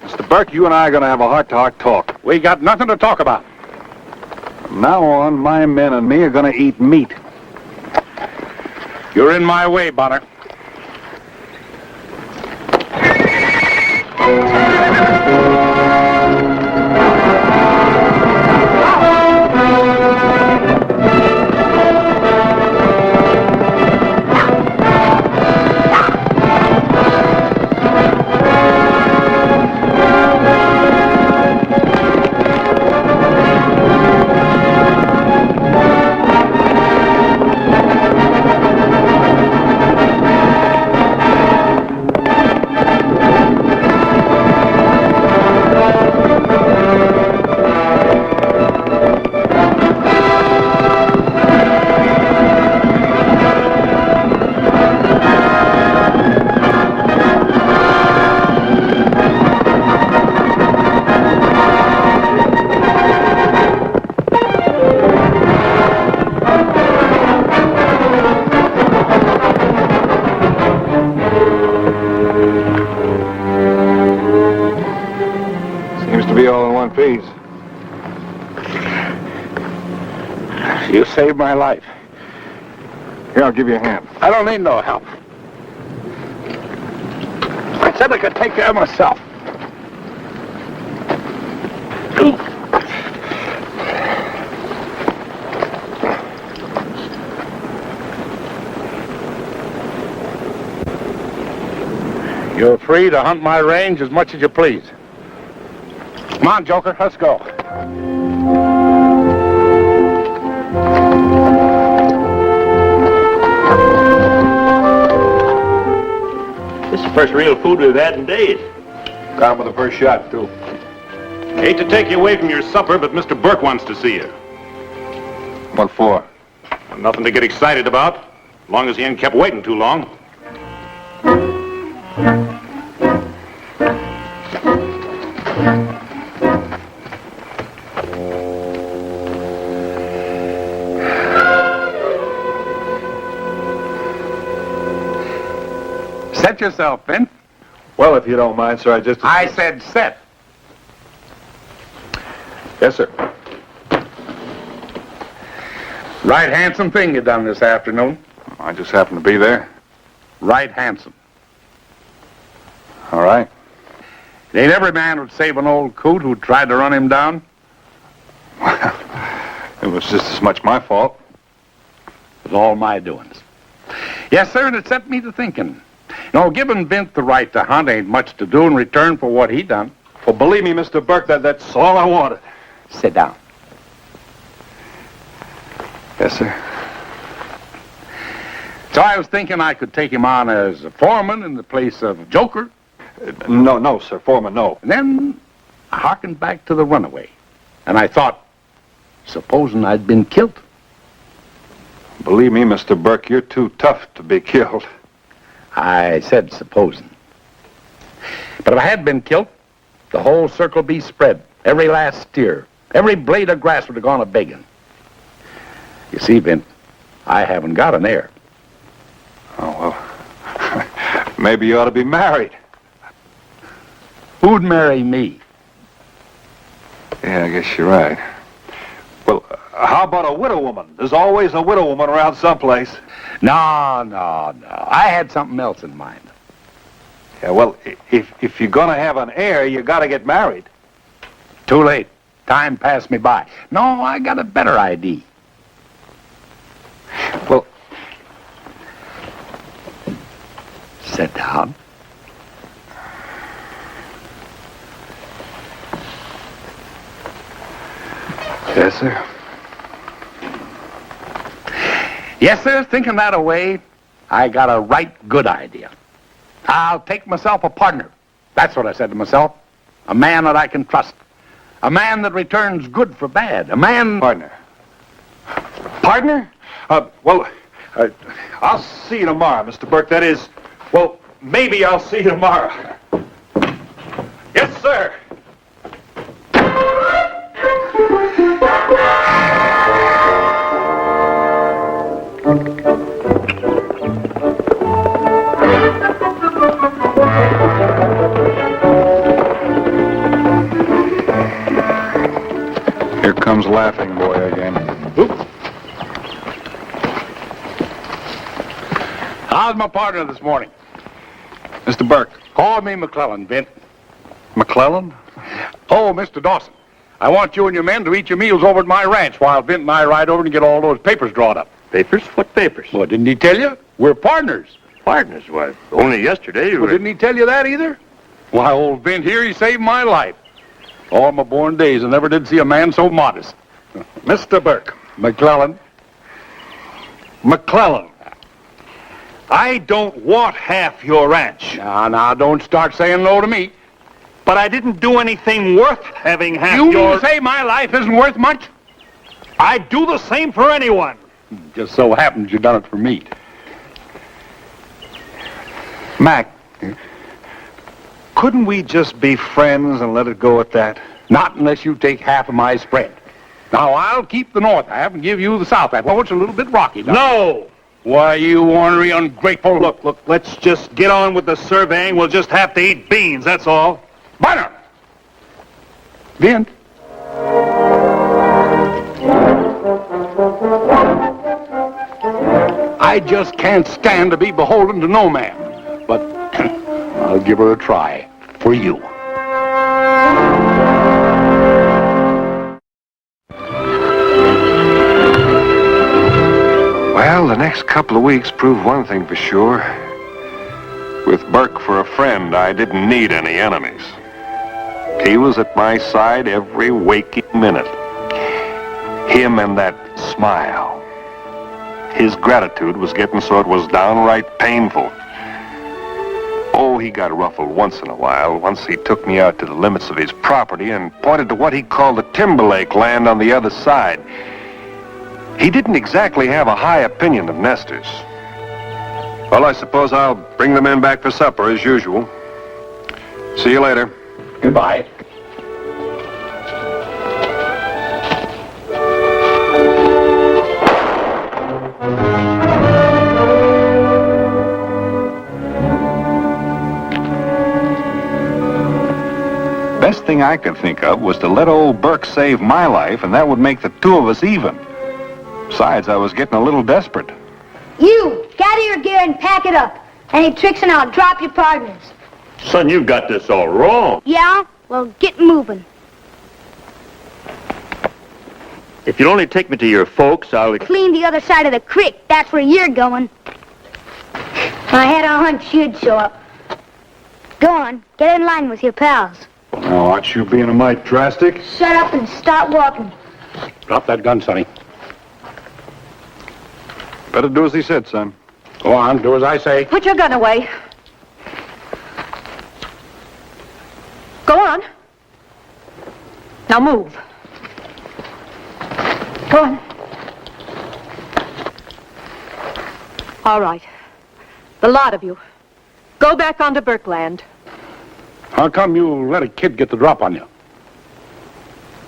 Mr. Burke, you and I are going to have a heart-to-heart talk. We got nothing to talk about. From now on, my men and me are going to eat meat. You're in my way, Bonner. saved my life. Here, I'll give you a hand. I don't need no help. I said I could take care of myself. You're free to hunt my range as much as you please. Come on, Joker, let's go. This is the first real food we've had in days. Got him with the first shot, too. Hate to take you away from your supper, but Mr. Burke wants to see you. What for? Nothing to get excited about, as long as he ain't kept waiting too long. Set yourself, Ben. Well, if you don't mind, sir, I said set. Yes, sir. Right handsome thing you done this afternoon. I just happened to be there. Right handsome. All right. It ain't every man would save an old coot who tried to run him down. It was just as much my fault. It was all my doings. Yes, sir, and it set me to thinking. You know, giving Vint the right to hunt ain't much to do in return for what he done. Well, believe me, Mr. Burke, that's all I wanted. Sit down. Yes, sir. So I was thinking I could take him on as a foreman in the place of Joker. No, sir, foreman, no. And then I harkened back to the runaway. And I thought, supposing I'd been killed. Believe me, Mr. Burke, you're too tough to be killed. I said supposing. But if I had been killed, the whole circle be spread. Every last steer, every blade of grass would have gone a-begging. You see, Vint, I haven't got an heir. Oh, well, maybe you ought to be married. Who'd marry me? Yeah, I guess you're right. Well, how about a widow woman? There's always a widow woman around someplace. No. I had something else in mind. Yeah, well, if you're gonna have an heir, you gotta get married. Too late. Time passed me by. No, I got a better idea. Well, sit down. Yes, sir. Yes, sir, thinking that away, I got a right good idea. I'll take myself a partner. That's what I said to myself. A man that I can trust. A man that returns good for bad. A man... Partner? I'll see you tomorrow, Mr. Burke. That is, well, maybe I'll see you tomorrow. Yes, sir. Here comes Laughing Boy again. Oop. How's my partner this morning? Mr. Burke. Call me McClellan, Vint. McClellan? Oh, Mr. Dawson. I want you and your men to eat your meals over at my ranch while Vint and I ride over and get all those papers drawn up. Papers? What papers? Well, didn't he tell you? We're partners. Partners? Why, only yesterday you Well, were... didn't he tell you that either? Why, old Vint here, he saved my life. All my born days, I never did see a man so modest. Mr. Burke. McClellan. McClellan. I don't want half your ranch. Now, don't start saying no to me. But I didn't do anything worth having half You your... mean to say my life isn't worth much? I'd do the same for anyone. Just so happens you done it for me. Mac, couldn't we just be friends and let it go at that? Not unless you take half of my spread. Now, I'll keep the north half and give you the south half. Oh, it's a little bit rocky now. No! Why, you ornery, ungrateful... Look, let's just get on with the surveying. We'll just have to eat beans, that's all. Bunner! Vint. I just can't stand to be beholden to no man. But I'll give her a try for you. Well, the next couple of weeks proved one thing for sure. With Burke for a friend, I didn't need any enemies. He was at my side every waking minute. Him and that smile. His gratitude was getting so it was downright painful. Oh, he got ruffled once in a while. Once he took me out to the limits of his property and pointed to what he called the Timberlake land on the other side. He didn't exactly have a high opinion of nesters. Well, I suppose I'll bring the men back for supper as usual. See you later. Goodbye. Best thing I could think of was to let old Burke save my life, and that would make the two of us even. Besides, I was getting a little desperate. You, gather your gear and pack it up. Any tricks and I'll drop your partners. Son, you've got this all wrong. Yeah? Well, get moving. If you'll only take me to your folks, I'll... Clean the other side of the creek. That's where you're going. I had a hunch you'd show up. Go on, get in line with your pals. Now, aren't you being a mite drastic? Shut up and start walking. Drop that gun, Sonny. Better do as he said, son. Go on, do as I say. Put your gun away. Go on. Now move. Go on. All right. The lot of you. Go back onto Burkeland. How come you let a kid get the drop on you?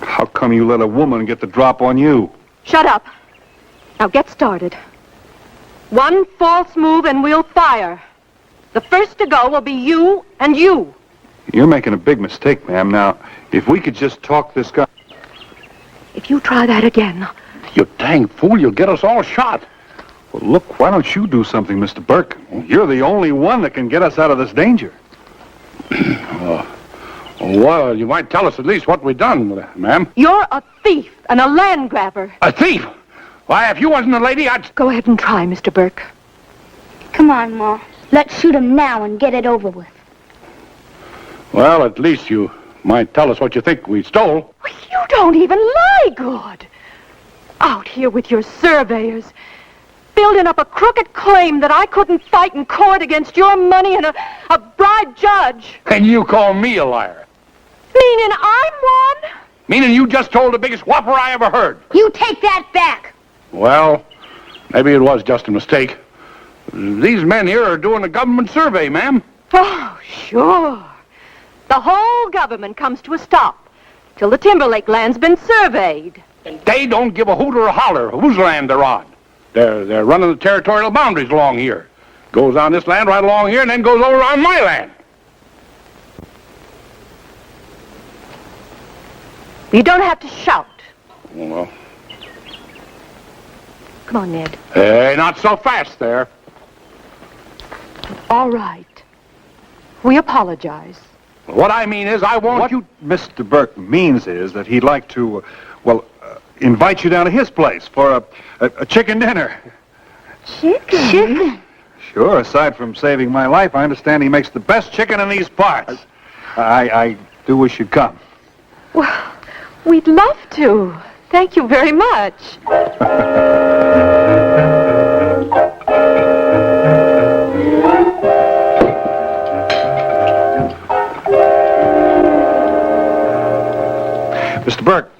How come you let a woman get the drop on you? Shut up. Now get started. One false move and we'll fire. The first to go will be you and you. You're making a big mistake, ma'am. Now, if we could just talk this guy... If you try that again... You dang fool, you'll get us all shot. Well, look, why don't you do something, Mr. Burke? You're the only one that can get us out of this danger. Well, you might tell us at least what we've done, ma'am. You're a thief and a land grabber. A thief? Why, if you wasn't a lady, I'd... Go ahead and try, Mr. Burke. Come on, Ma. Let's shoot him now and get it over with. Well, at least you might tell us what you think we stole. You don't even lie good. Out here with your surveyors, building up a crooked claim that I couldn't fight in court against your money and a bribed judge. And you call me a liar. Meaning I'm one? Meaning you just told the biggest whopper I ever heard. You take that back. Well, maybe it was just a mistake. These men here are doing a government survey, ma'am. Oh, sure. The whole government comes to a stop till the Timberlake land's been surveyed. They don't give a hoot or a holler whose land they're on. They're running the territorial boundaries along here. Goes on this land right along here and then goes over on my land. You don't have to shout. Well... Come on, Ned. Hey, not so fast there. All right. We apologize. What I mean is I want you... What Mr. Burke means is that he'd like to, invite you down to his place for a chicken dinner. Chicken? Chicken? Sure, aside from saving my life, I understand he makes the best chicken in these parts. I do wish you'd come. Well, we'd love to. Thank you very much. Mr. Burke,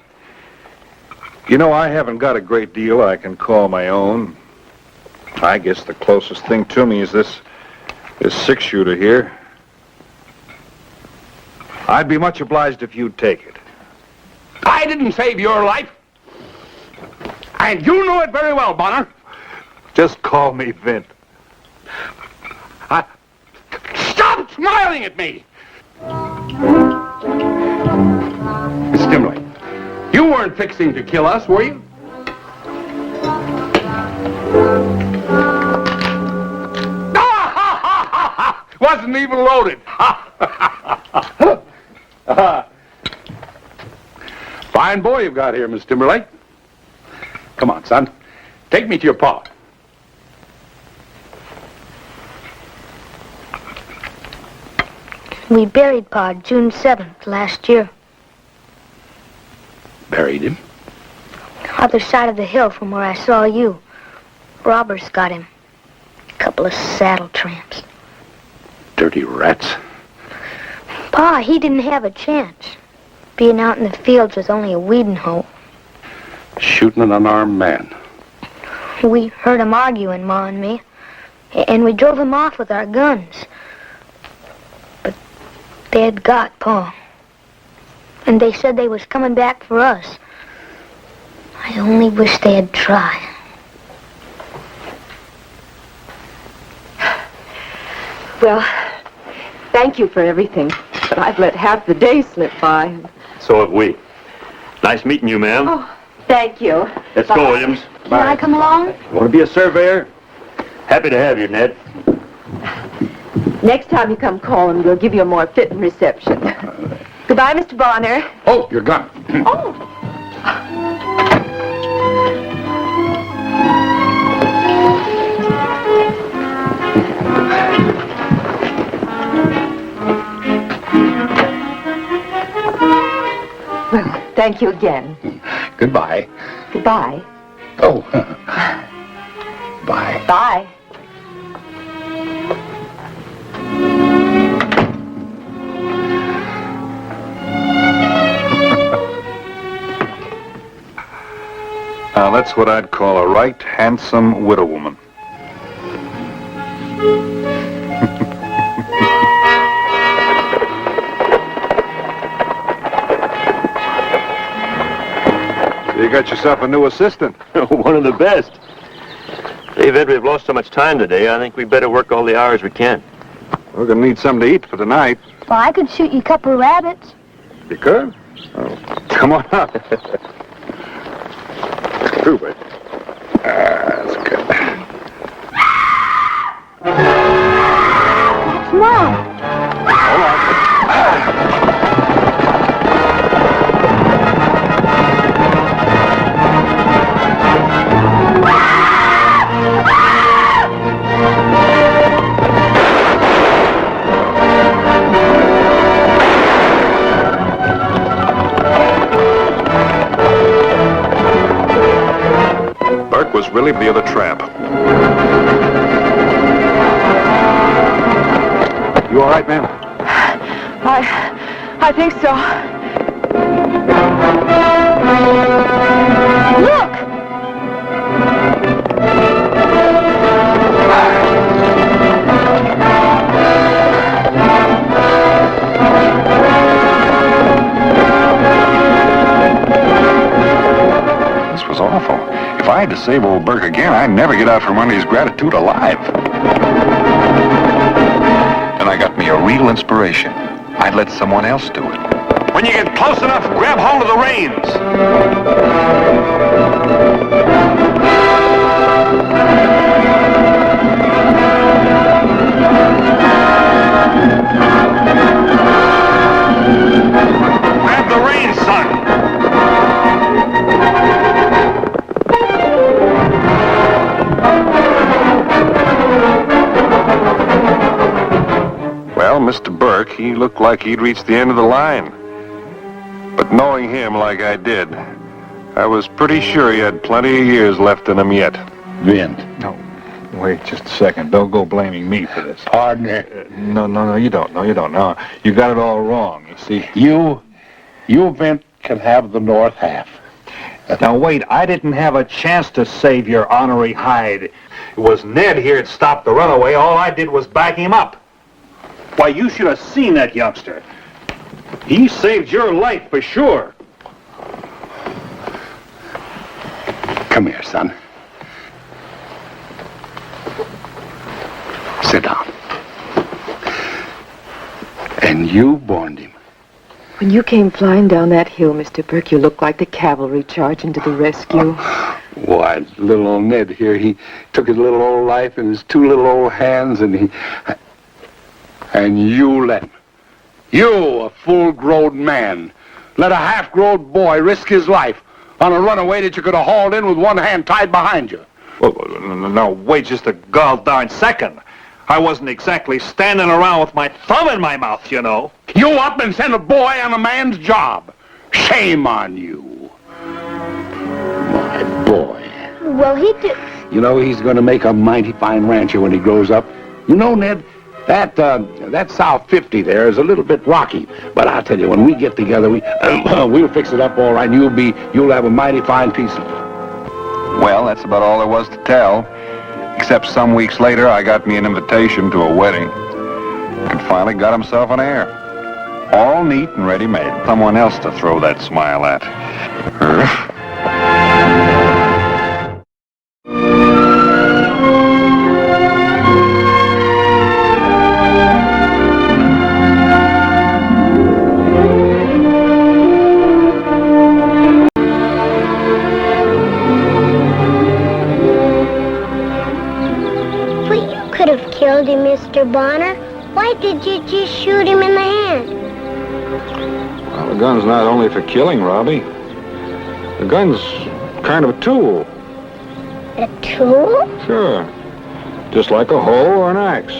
you know, I haven't got a great deal I can call my own. I guess the closest thing to me is this six-shooter here. I'd be much obliged if you'd take it. I didn't save your life. And you know it very well, Bonner. Just call me Vint. Stop smiling at me! Miss Timberlake, you weren't fixing to kill us, were you? wasn't even loaded. Fine boy you've got here, Miss Timberlake. Come on, son. Take me to your pa. We buried Pa June 7th last year. Buried him? Other side of the hill from where I saw you. Robbers got him. A couple of saddle tramps. Dirty rats. Pa, he didn't have a chance. Being out in the fields with only a weeding hoe. Shooting an unarmed man. We heard him arguing, Ma and me. And we drove him off with our guns. But they had got Pa. And they said they was coming back for us. I only wish they had tried. Well, thank you for everything, but I've let half the day slip by. So have we. Nice meeting you, ma'am. Oh, thank you. Let's Bye. go, Williams. Can I come along? You want to be a surveyor? Happy to have you, Ned. Next time you come calling, we'll give you a more fitting reception. Goodbye, Mr. Bonner. Oh, your gun. Oh. Well, thank you again. Goodbye. Goodbye. Oh. Bye. Bye. Now, that's what I'd call a right handsome widow woman. You got yourself a new assistant. One of the best. David, we've lost so much time today, I think we better work all the hours we can. We're going to need something to eat for tonight. Well, I could shoot you a couple of rabbits. You could? Oh, come on up. True, but that's good. That's Mom. Was really the other tramp. You all right, ma'am? I think so. Look! This was awful. If I had to save old Burke again, I'd never get out from under his gratitude alive. Then I got me a real inspiration. I'd let someone else do it. When you get close enough, grab hold of the reins. Grab the reins, son. Well, Mr. Burke, he looked like he'd reached the end of the line. But knowing him like I did, I was pretty sure he had plenty of years left in him yet. The end. No, wait just a second. Don't go blaming me for this. Partner. No, you don't. No, you don't. No, you got it all wrong, you see. You, Vint, can have the north half. Now, wait, I didn't have a chance to save your ornery hide. It was Ned here that stopped the runaway. All I did was back him up. Why, you should have seen that youngster. He saved your life for sure. Come here, son. Sit down. And you borned him. When you came flying down that hill, Mr. Burke, you looked like the cavalry charging to the rescue. Why, little old Ned here, he took his little old life in his two little old hands, and he... And you let him. You, a full-grown man, let a half-grown boy risk his life on a runaway that you could have hauled in with one hand tied behind you. Well, no, wait just a gall-darn second. I wasn't exactly standing around with my thumb in my mouth, you know. You up and sent a boy on a man's job. Shame on you. My boy. Well, he did. You know, he's going to make a mighty fine rancher when he grows up. You know, Ned, that South 50 there is a little bit rocky. But I'll tell you, when we get together, we'll fix it up all right, and you'll have a mighty fine piece of it. Well, that's about all there was to tell. Except some weeks later, I got me an invitation to a wedding. And finally got himself an heir. All neat and ready-made. Someone else to throw that smile at. Killed him, Mr. Bonner. Why did you just shoot him in the hand? Well, the gun's not only for killing, Robbie. The gun's kind of a tool. A tool? Sure. Just like a hoe or an axe.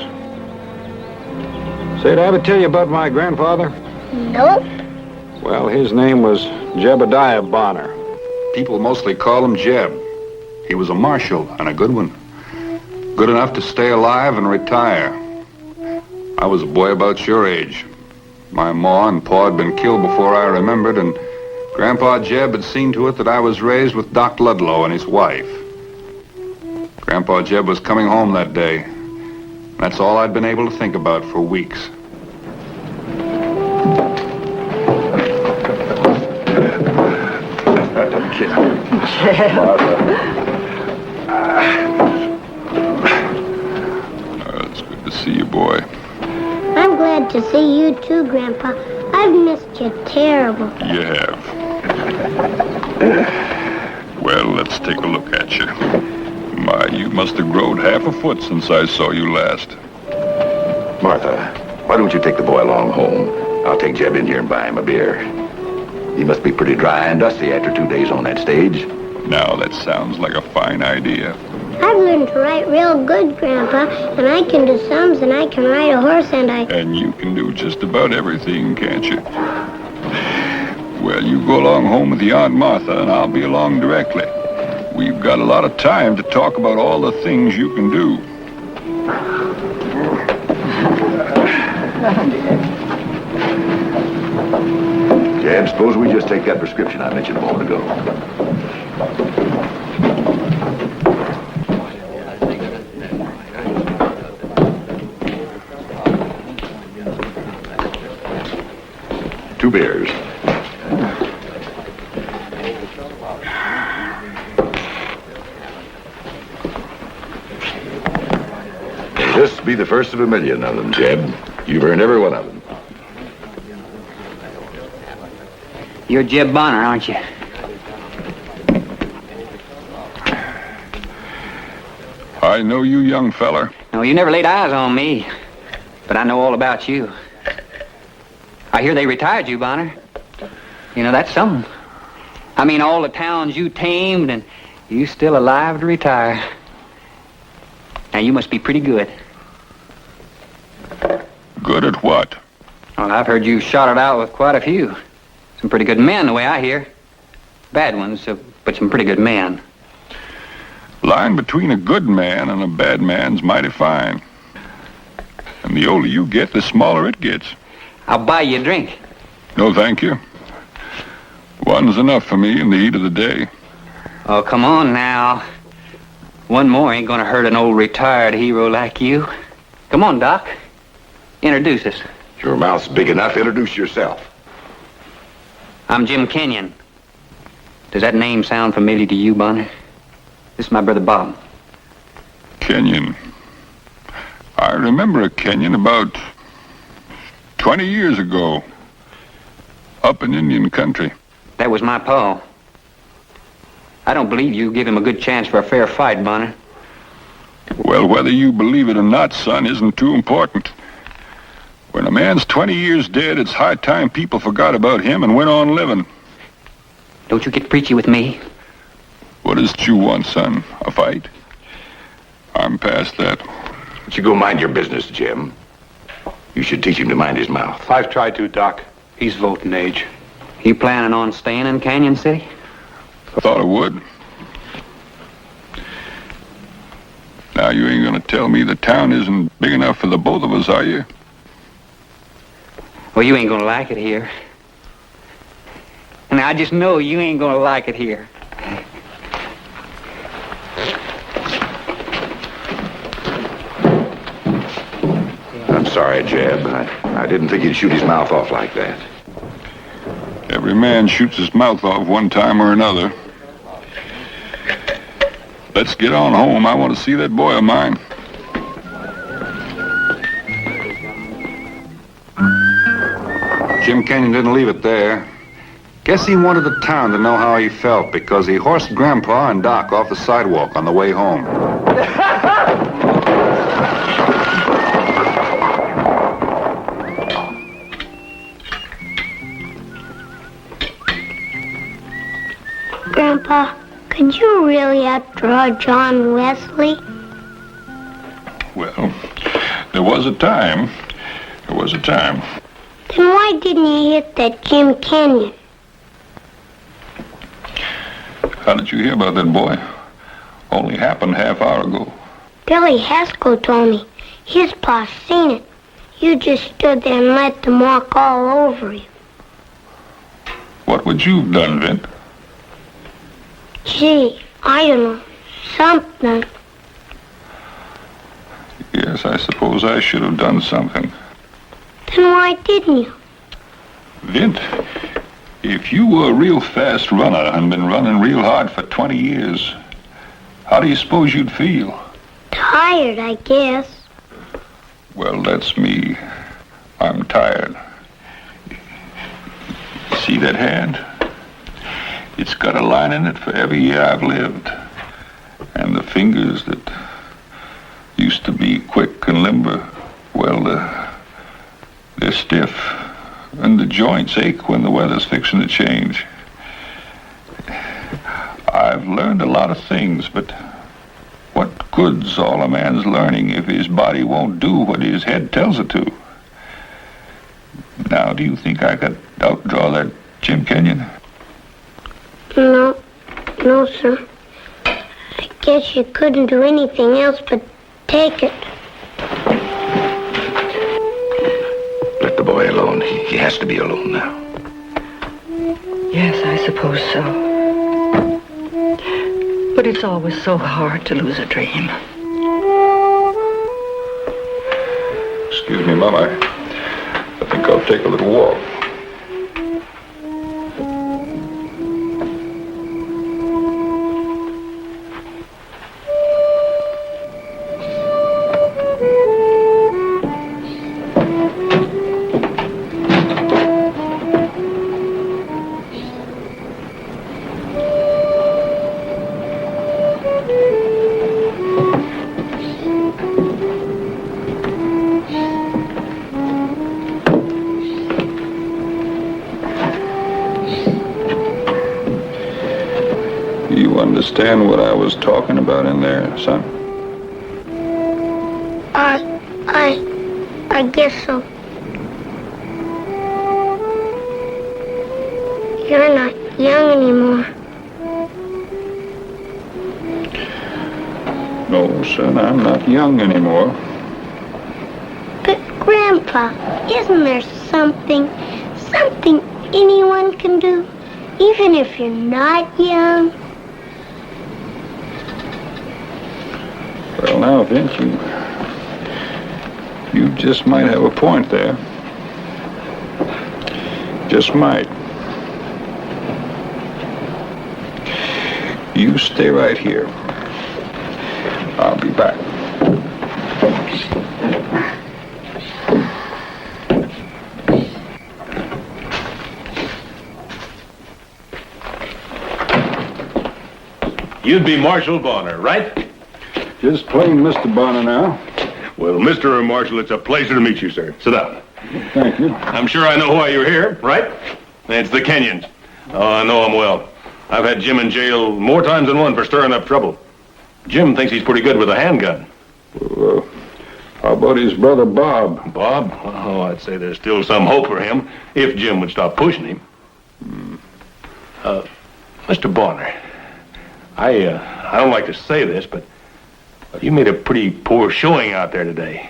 Say, did I ever tell you about my grandfather? Nope. Well, his name was Jebediah Bonner. People mostly call him Jeb. He was a marshal, and a good one. Good enough to stay alive and retire. I was a boy about your age. My ma and pa had been killed before I remembered, and Grandpa Jeb had seen to it that I was raised with Doc Ludlow and his wife. Grandpa Jeb was coming home that day. That's all I'd been able to think about for weeks. It's good to see you, boy. I'm glad to see you too, Grandpa. I've missed you terrible. You have. Well, let's take a look at you. My, you must have grown half a foot since I saw you last. Martha, why don't you take the boy along home? I'll take Jeb in here and buy him a beer. He must be pretty dry and dusty after 2 days on that stage. Now that sounds like a fine idea. I've learned to write real good, Grandpa, and I can do sums, and I can ride a horse, and I... And you can do just about everything, can't you? Well, you go along home with your Aunt Martha, and I'll be along directly. We've got a lot of time to talk about all the things you can do. Jeb, suppose we just take that prescription I mentioned a moment ago. Two beers. This be the first of a million of them, Jeb. You've earned every one of them. You're Jeb Bonner, aren't you? I know you, young feller. No, you never laid eyes on me, but I know all about you. I hear they retired you, Bonner. You know, that's something. I mean, all the towns you tamed, and you still alive to retire. Now, you must be pretty good. Good at what? Well, I've heard you shot it out with quite a few. Some pretty good men, the way I hear. Bad ones, but some pretty good men. Line between a good man and a bad man's mighty fine. And the older you get, the smaller it gets. I'll buy you a drink. No, thank you. One's enough for me in the heat of the day. Oh, come on now. One more ain't gonna hurt an old retired hero like you. Come on, Doc. Introduce us. Your mouth's big enough. Introduce yourself. I'm Jim Kenyon. Does that name sound familiar to you, Bonner? This is my brother Bob. Kenyon. I remember a Kenyon about 20 years ago. Up in Indian country. That was my pa. I don't believe you give him a good chance for a fair fight, Bonner. Well, whether you believe it or not, son, isn't too important. When a man's 20 years dead, it's high time people forgot about him and went on living. Don't you get preachy with me. What is it you want, son? A fight? I'm past that. But you go mind your business, Jim. You should teach him to mind his mouth. I've tried to, Doc. He's voting age. You planning on staying in Canyon City? I thought I would. Now, you ain't gonna tell me the town isn't big enough for the both of us, are you? Well, you ain't gonna like it here. And I just know you ain't gonna like it here. I'm sorry, Jeb. I didn't think he'd shoot his mouth off like that. Every man shoots his mouth off one time or another. Let's get on home. I want to see that boy of mine. Jim Kenyon didn't leave it there. Guess he wanted the town to know how he felt because he horsed Grandpa and Doc off the sidewalk on the way home. Grandpa, could you really outdraw John Wesley? Well, there was a time. There was a time. Then why didn't you hit that Jim Kenyon? How did you hear about that boy? Only happened half hour ago. Billy Haskell told me. His pa seen it. You just stood there and let them walk all over you. What would you have done, Vint? Gee, I don't know. Something. Yes, I suppose I should have done something. Then why didn't you? Vint, if you were a real fast runner and been running real hard for 20 years, how do you suppose you'd feel? Tired, I guess. Well, that's me. I'm tired. See that hand? It's got a line in it for every year I've lived. And the fingers that used to be quick and limber, well, they're stiff. And the joints ache when the weather's fixing to change. I've learned a lot of things, but what good's all a man's learning if his body won't do what his head tells it to? Now, do you think I could outdraw that Jim Kenyon? No, sir. I guess you couldn't do anything else but take it. Let the boy alone. He has to be alone now. Yes, I suppose so. But it's always so hard to lose a dream. Excuse me, Mom. I think I'll take a little walk. Understand what I was talking about in there, son? I guess so. You're not young anymore. No, son, I'm not young anymore. But, Grandpa, isn't there something anyone can do, even if you're not young? Well, now, Vince, you just might have a point there. Just might. You stay right here. I'll be back. You'd be Marshal Bonner, right? Just plain Mr. Bonner now. Well, Mr. Marshal, it's a pleasure to meet you, sir. Sit down. Thank you. I'm sure I know why you're here, right? It's the Kenyons. Oh, I know them well. I've had Jim in jail more times than one for stirring up trouble. Jim thinks he's pretty good with a handgun. Well, how about his brother Bob? Bob? Oh, I'd say there's still some hope for him if Jim would stop pushing him. Mr. Bonner, I don't like to say this, but you made a pretty poor showing out there today.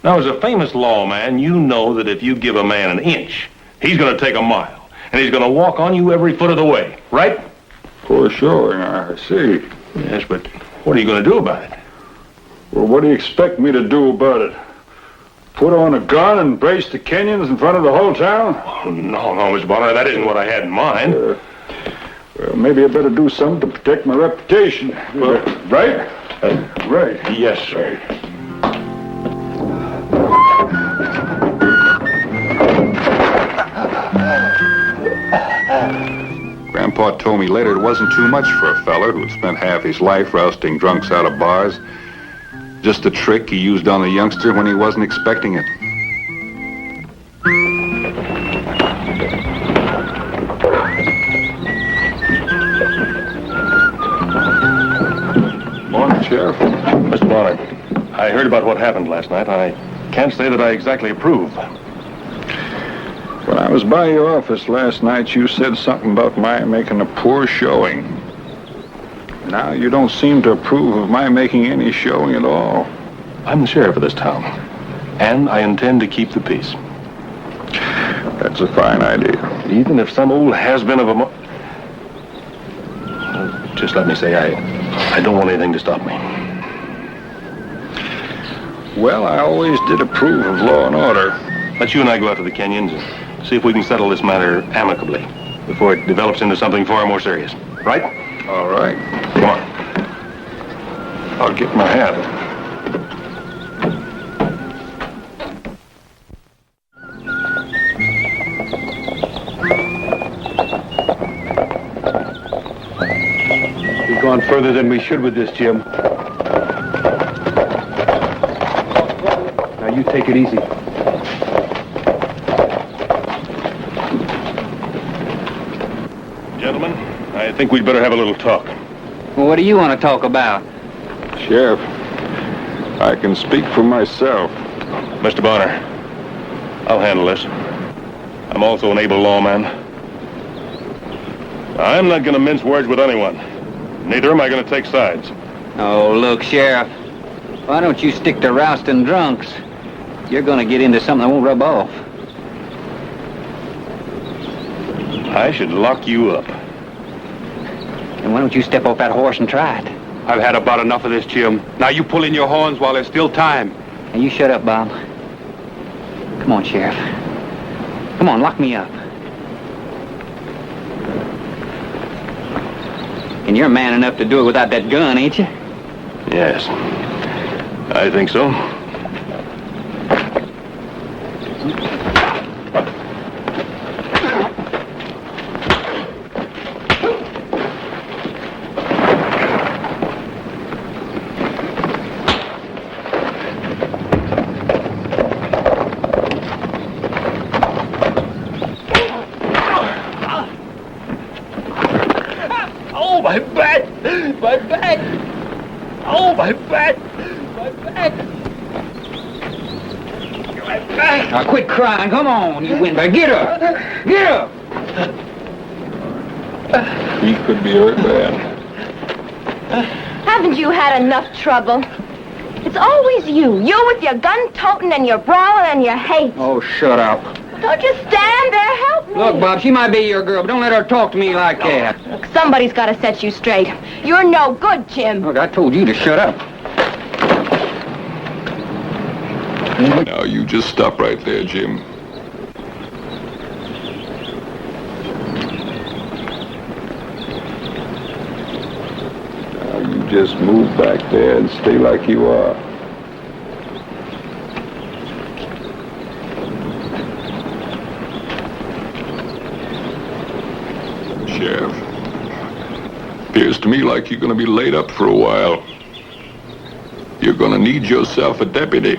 Now, as a famous lawman, you know that if you give a man an inch, he's going to take a mile, and he's going to walk on you every foot of the way, right? Poor showing, I see. Yes, but what are you going to do about it? Well, what do you expect me to do about it? Put on a gun and brace the Kenyons in front of the whole town? Oh, no, Mr. Bonner, that isn't what I had in mind. Well, maybe I better do something to protect my reputation. Well, right? Right. Yes, sir. Grandpa told me later it wasn't too much for a feller who had spent half his life rousting drunks out of bars. Just a trick he used on a youngster when he wasn't expecting it. Morning, Sheriff. Mr. Bonner, I heard about what happened last night. I can't say that I exactly approve. When I was by your office last night, you said something about my making a poor showing. Now you don't seem to approve of my making any showing at all. I'm the sheriff of this town, and I intend to keep the peace. That's a fine idea. Even if some old has-been of a just let me say, I don't want anything to stop me. Well, I always did approve of law and order. Let you and I go out to the Kenyons and see if we can settle this matter amicably before it develops into something far more serious. Right? All right. Come on. I'll get my hat. We've gone further than we should with this, Jim. Now, you take it easy. Gentlemen, I think we'd better have a little talk. Well, what do you want to talk about? Sheriff, I can speak for myself. Mr. Bonner, I'll handle this. I'm also an able lawman. I'm not going to mince words with anyone. Neither am I going to take sides. Oh, look, Sheriff. Why don't you stick to rousting drunks? You're going to get into something that won't rub off. I should lock you up. And why don't you step off that horse and try it? I've had about enough of this, Jim. Now you pull in your horns while there's still time. And you shut up, Bob. Come on, Sheriff. Come on, lock me up. And you're man enough to do it without that gun, ain't you? Yes. I think so. Oh, my back! My back! Oh, my back! My back! My back! Now, quit crying. Come on, you windbag. Get up! Get up! He could be hurt bad. Haven't you had enough trouble? It's always you. You with your gun-toting and your brawling and your hate. Oh, shut up. Don't just stand there. Help me. Look, Bob, she might be your girl, but don't let her talk to me like that. Look, somebody's got to set you straight. You're no good, Jim. Look, I told you to shut up. Now, you just stop right there, Jim. Now, you just move back there and stay like you are. Sheriff, appears to me like you're going to be laid up for a while. You're going to need yourself a deputy.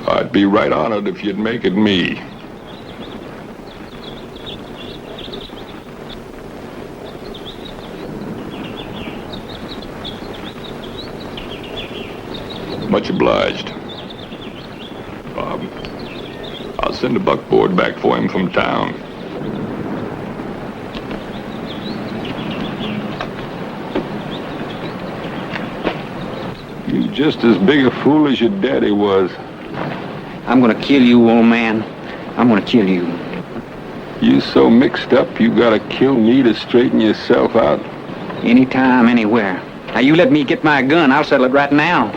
I I'd be right on it if you'd make it me. Much obliged. Bob, I'll send a buckboard back for him from town. You just as big a fool as your daddy was. I'm gonna kill you, old man. I'm gonna kill you. You so mixed up, you gotta kill me to straighten yourself out? Anytime, anywhere. Now, you let me get my gun, I'll settle it right now.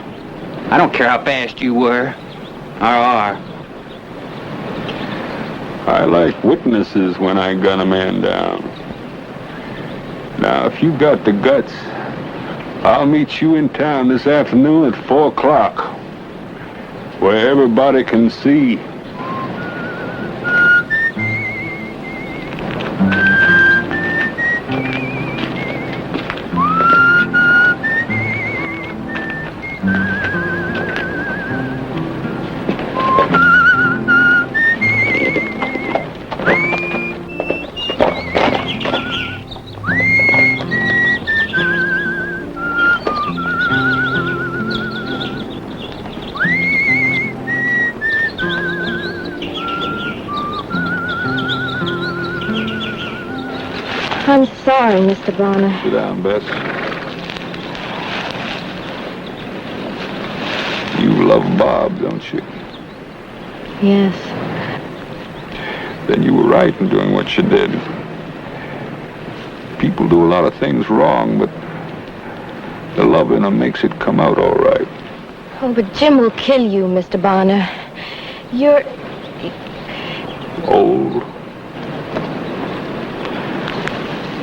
I don't care how fast you were, or are. I like witnesses when I gun a man down. Now, if you got the guts, I'll meet you in town this afternoon at 4 o'clock, where everybody can see. I'm sorry, Mr. Bonner. Sit down, Bess. You love Bob, don't you? Yes. Then you were right in doing what you did. People do a lot of things wrong, but the love in them makes it come out all right. Oh, but Jim will kill you, Mr. Bonner. You're... Old.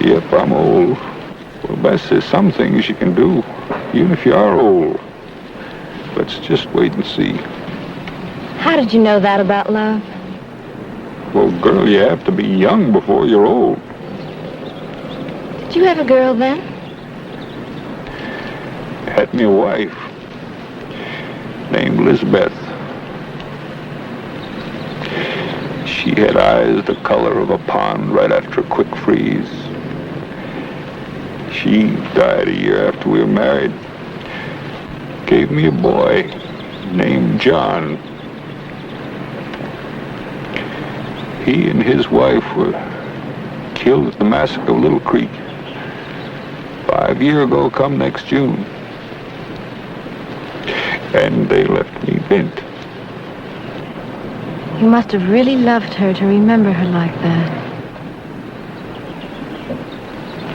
Yep, I'm old. Well, Bess, there's some things you can do, even if you are old. Let's just wait and see. How did you know that about love? Well, girl, you have to be young before you're old. Did you have a girl then? Had me a wife named Elizabeth. She had eyes the color of a pond right after a quick freeze. She died a year after we were married. Gave me a boy named John. He and his wife were killed at the massacre of Little Creek 5 years ago come next June. And they left me bent. You must have really loved her to remember her like that.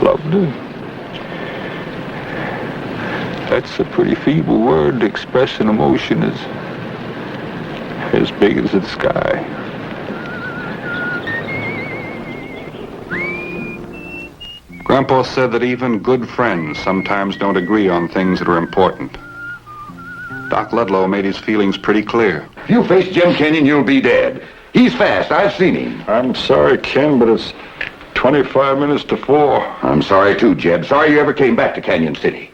Loved her. That's a pretty feeble word to express an emotion as big as the sky. Grandpa said that even good friends sometimes don't agree on things that are important. Doc Ludlow made his feelings pretty clear. If you face Jim Kenyon, you'll be dead. He's fast. I've seen him. I'm sorry, Ken, but it's 25 minutes to 4. I'm sorry, too, Jeb. Sorry you ever came back to Canyon City.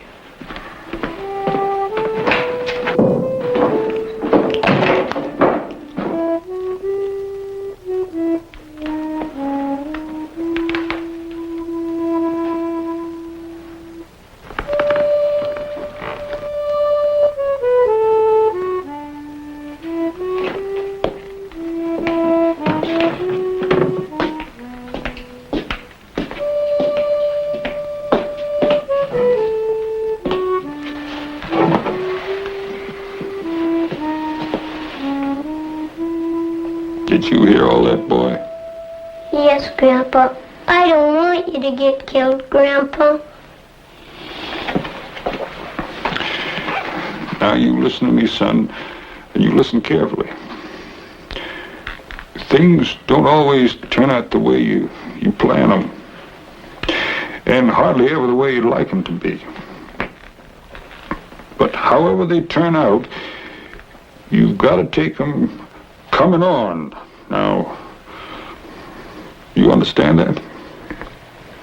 Did you hear all that, boy? Yes, Grandpa. I don't want you to get killed, Grandpa. Now you listen to me, son, and you listen carefully. Things don't always turn out the way you plan them, and hardly ever the way you'd like them to be. But however they turn out, you've got to take them coming on. Now, you understand that?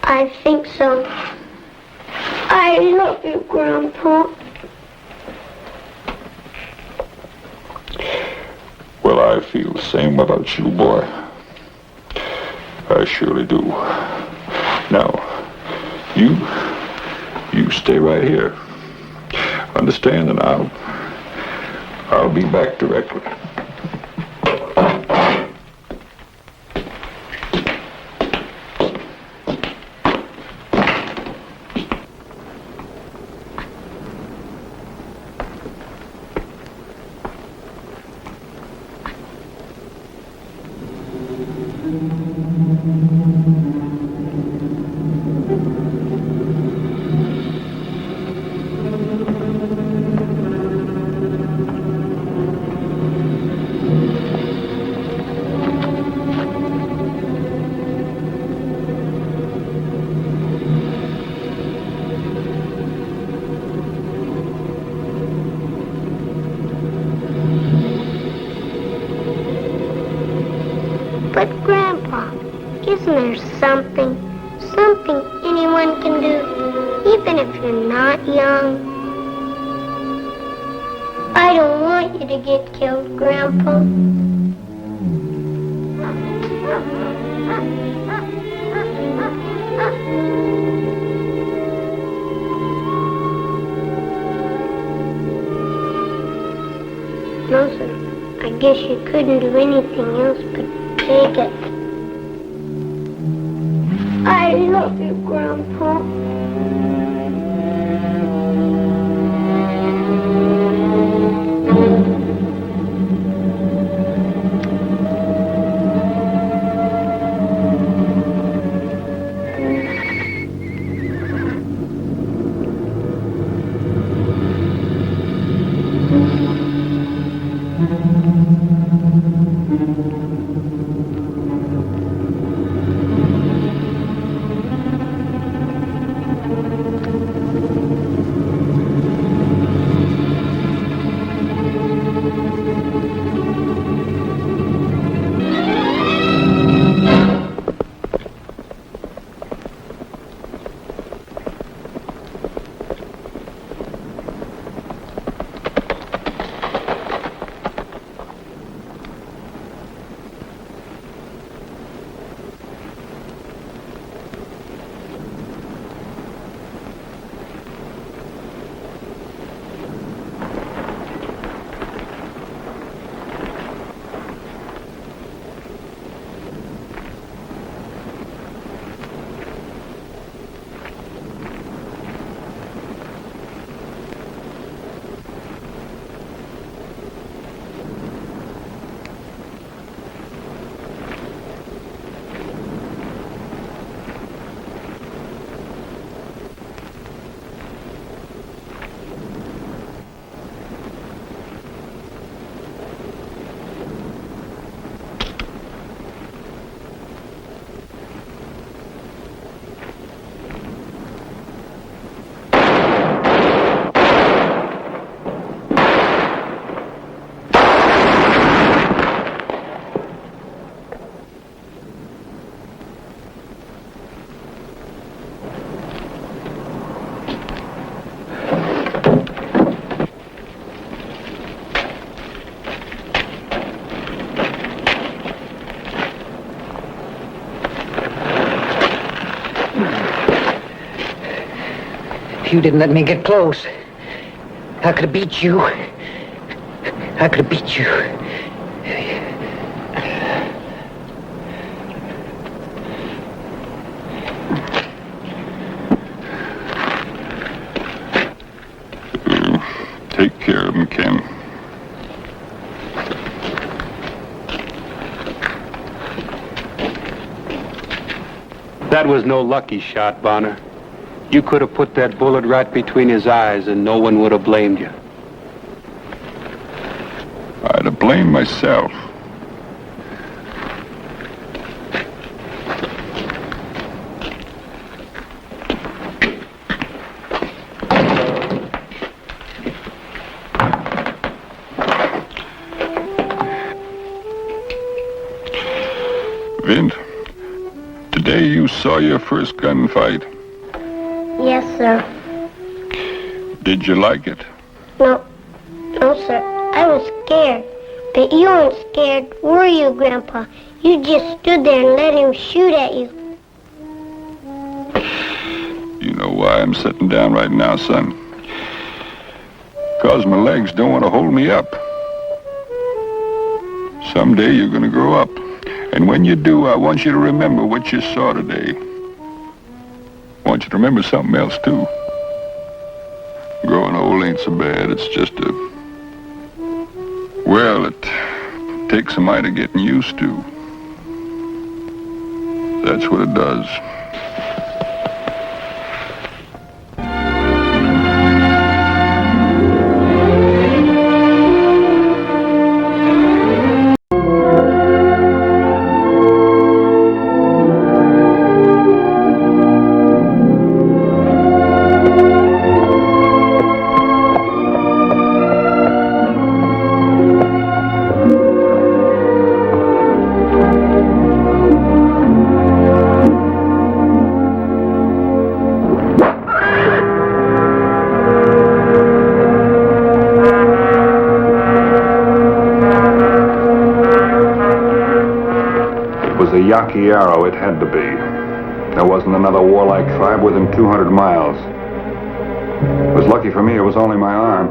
I think so. I love you, Grandpa. feel the same about you, boy. I surely do. Now, you stay right here. Understand, and I'll be back directly. But Grandpa, isn't there something anyone can do, even if you're not young? I don't want you to get killed, Grandpa. No, sir. I guess you couldn't do anything else but take it. I love you, Grandpa. You didn't let me get close. I could have beat you. I could have beat you. Take care of him, Ken. That was no lucky shot, Bonner. You could have put that bullet right between his eyes and no one would have blamed you. I'd have blamed myself. Vint, today you saw your first gunfight. Yes, sir. Did you like it? No, sir. I was scared. But you weren't scared, were you, Grandpa? You just stood there and let him shoot at you. You know why I'm sitting down right now, son? 'Cause my legs don't want to hold me up. Someday you're going to grow up. And when you do, I want you to remember what you saw today. I want you to remember something else, too. Growing old ain't so bad. It's just well, it takes a mite of getting used to. That's what it does. Yaqui Arrow, it had to be. There wasn't another warlike tribe within 200 miles. It was lucky for me it was only my arm.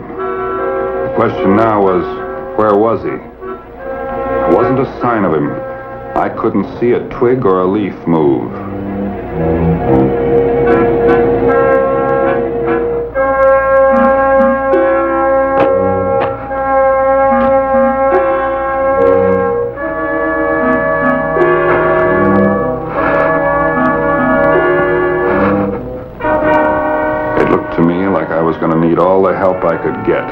The question now was, where was he? There wasn't a sign of him. I couldn't see a twig or a leaf move. Going to need all the help I could get.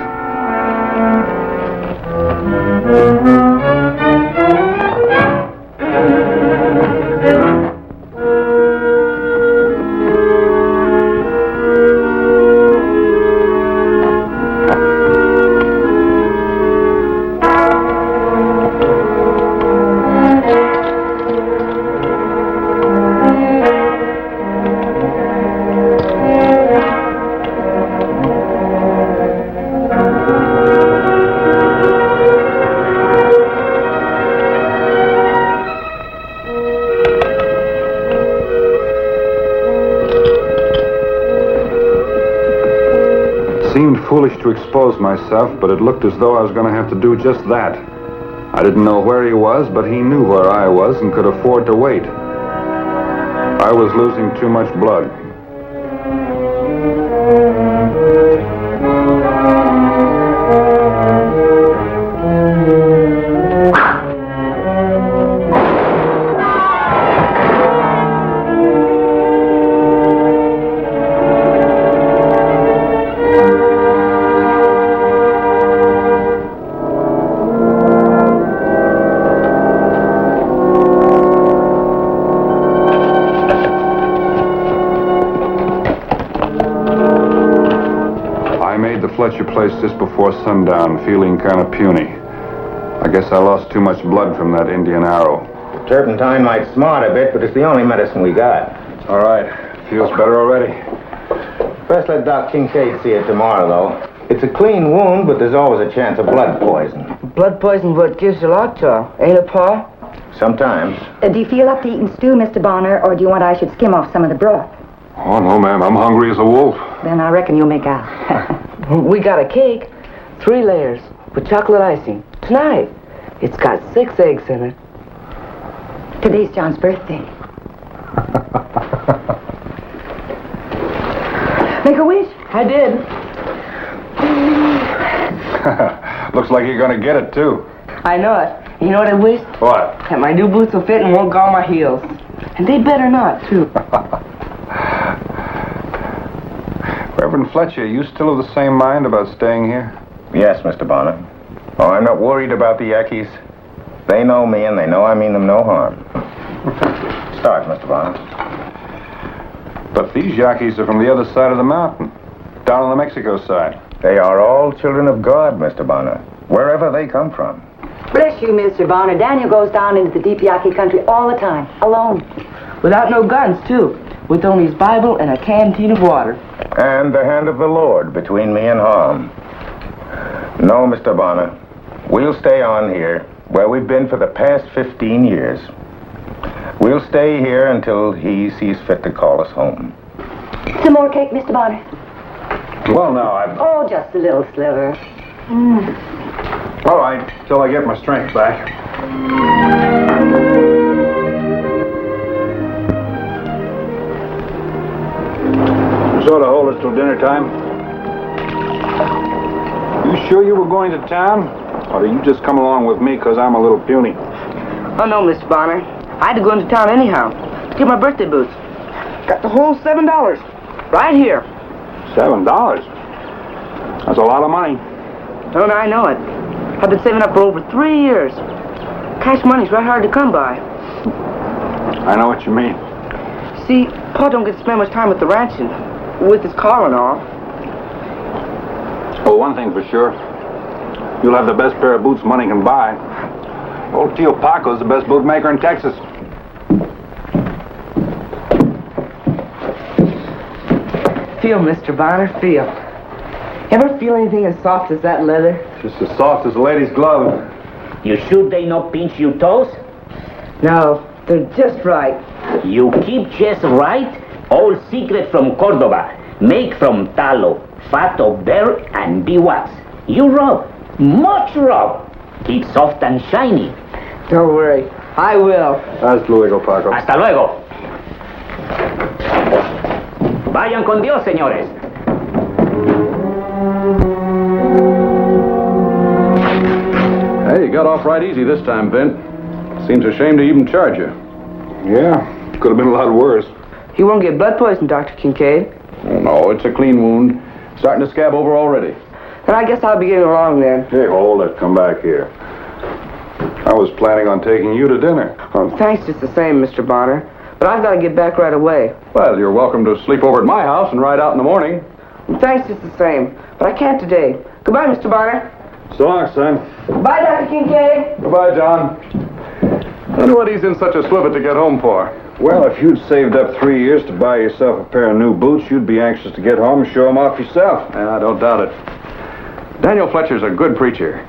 Foolish to expose myself, but it looked as though I was going to have to do just that. I didn't know where he was, but he knew where I was and could afford to wait. I was losing too much blood. Fletcher place just before sundown, feeling kind of puny. I guess I lost too much blood from that Indian arrow. Turpentine might smart a bit, but it's the only medicine we got. All right. Feels better already. First let Doc Kincaid see it tomorrow, though. It's a clean wound, but there's always a chance of blood poison. Blood poison what gives you lockjaw, ain't it, Pa? Sometimes. Do you feel up to eating stew, Mr. Bonner, or do you want I should skim off some of the broth? Oh, no, ma'am. I'm hungry as a wolf. Then I reckon you'll make out. We got a cake, 3 layers, with chocolate icing. Tonight. It's got 6 eggs in it. Today's John's birthday. Make a wish? I did. Looks like you're going to get it, too. I know it. You know what I wish? What? That my new boots will fit and won't gall my heels. And they better not, too. Reverend Fletcher, you still of the same mind about staying here? Yes, Mr. Bonner. Oh, I'm not worried about the Yankees. They know me, and they know I mean them no harm. Start, Mr. Bonner. But these Yankees are from the other side of the mountain, down on the Mexico side. They are all children of God, Mr. Bonner, wherever they come from. Bless you, Mr. Bonner. Daniel goes down into the deep Yaqui country all the time, alone. Without no guns, too. With only his Bible and a canteen of water. And the hand of the Lord between me and harm. No, Mr. Bonner. We'll stay on here, where we've been for the past 15 years. We'll stay here until he sees fit to call us home. Some more cake, Mr. Bonner? Well, no, Oh, just a little sliver. All right, till I get my strength back. Sort of hold us till dinner time. You sure you were going to town? Or do you just come along with me because I'm a little puny? Oh, no, Mr. Bonner. I had to go into town anyhow to get my birthday boots. Got the whole $7 right here. $7? That's a lot of money. Don't I know it? I've been saving up for over 3 years. Cash money's right hard to come by. I know what you mean. See, Pa don't get to spend much time at the ranch and with his car and all. Oh, one thing for sure. You'll have the best pair of boots money can buy. Old Tio Paco's the best bootmaker in Texas. Feel, Mr. Bonner, feel. Ever feel anything as soft as that leather? Just as soft as a lady's glove. You sure they not pinch your toes? No, they're just right. You keep just right? All secret from Cordova. Make from tallow, fat of bear, and beeswax. You rub, much rub. Keep soft and shiny. Don't worry, I will. Hasta luego, Paco. Hasta luego. Vayan con Dios, señores. Hey, you got off right easy this time, Vint. Seems a shame to even charge you. Yeah, could have been a lot worse. He won't get blood poison, Dr. Kincaid. Oh, no, it's a clean wound. Starting to scab over already. Then I guess I'll be getting along then. Hey, hold it. Come back here. I was planning on taking you to dinner. Oh, thanks just the same, Mr. Bonner. But I've got to get back right away. Well, you're welcome to sleep over at my house and ride out in the morning. Thanks just the same. But I can't today. Goodbye, Mr. Bonner. So long, son. Bye, Dr. Kincaid. Goodbye, John. Wonder what he's in such a slivet to get home for. Well, if you'd saved up 3 years to buy yourself a pair of new boots, you'd be anxious to get home and show them off yourself. Yeah, I don't doubt it. Daniel Fletcher's a good preacher.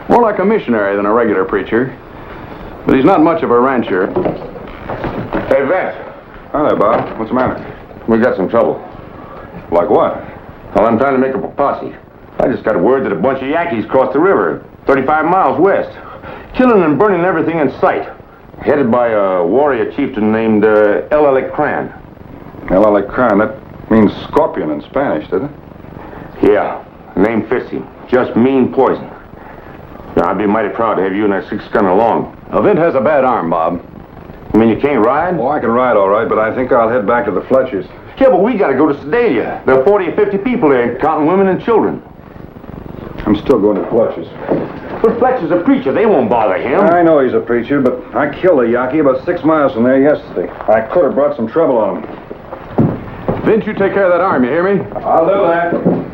More like a missionary than a regular preacher. But he's not much of a rancher. Hey, Vance. Hi there, Bob. What's the matter? We got some trouble. Like what? Well, I'm trying to make up a posse. I just got word that a bunch of Yankees crossed the river, 35 miles west, killing and burning everything in sight. Headed by a warrior chieftain named El Cran. El Cran, that means scorpion in Spanish, doesn't it? Yeah, name fits him. Just mean poison. Now, I'd be mighty proud to have you and that six-gun along. Now, Vint has a bad arm, Bob. I mean, you can't ride? Oh, I can ride all right, but I think I'll head back to the Fletchers. Yeah, but we gotta go to Sedalia. There are 40 or 50 people there, counting women and children. I'm still going to Fletcher's. But Fletcher's a preacher. They won't bother him. I know he's a preacher, but I killed a Yaqui about 6 miles from there yesterday. I could have brought some trouble on him. Vint, you take care of that arm, you hear me? I'll do that.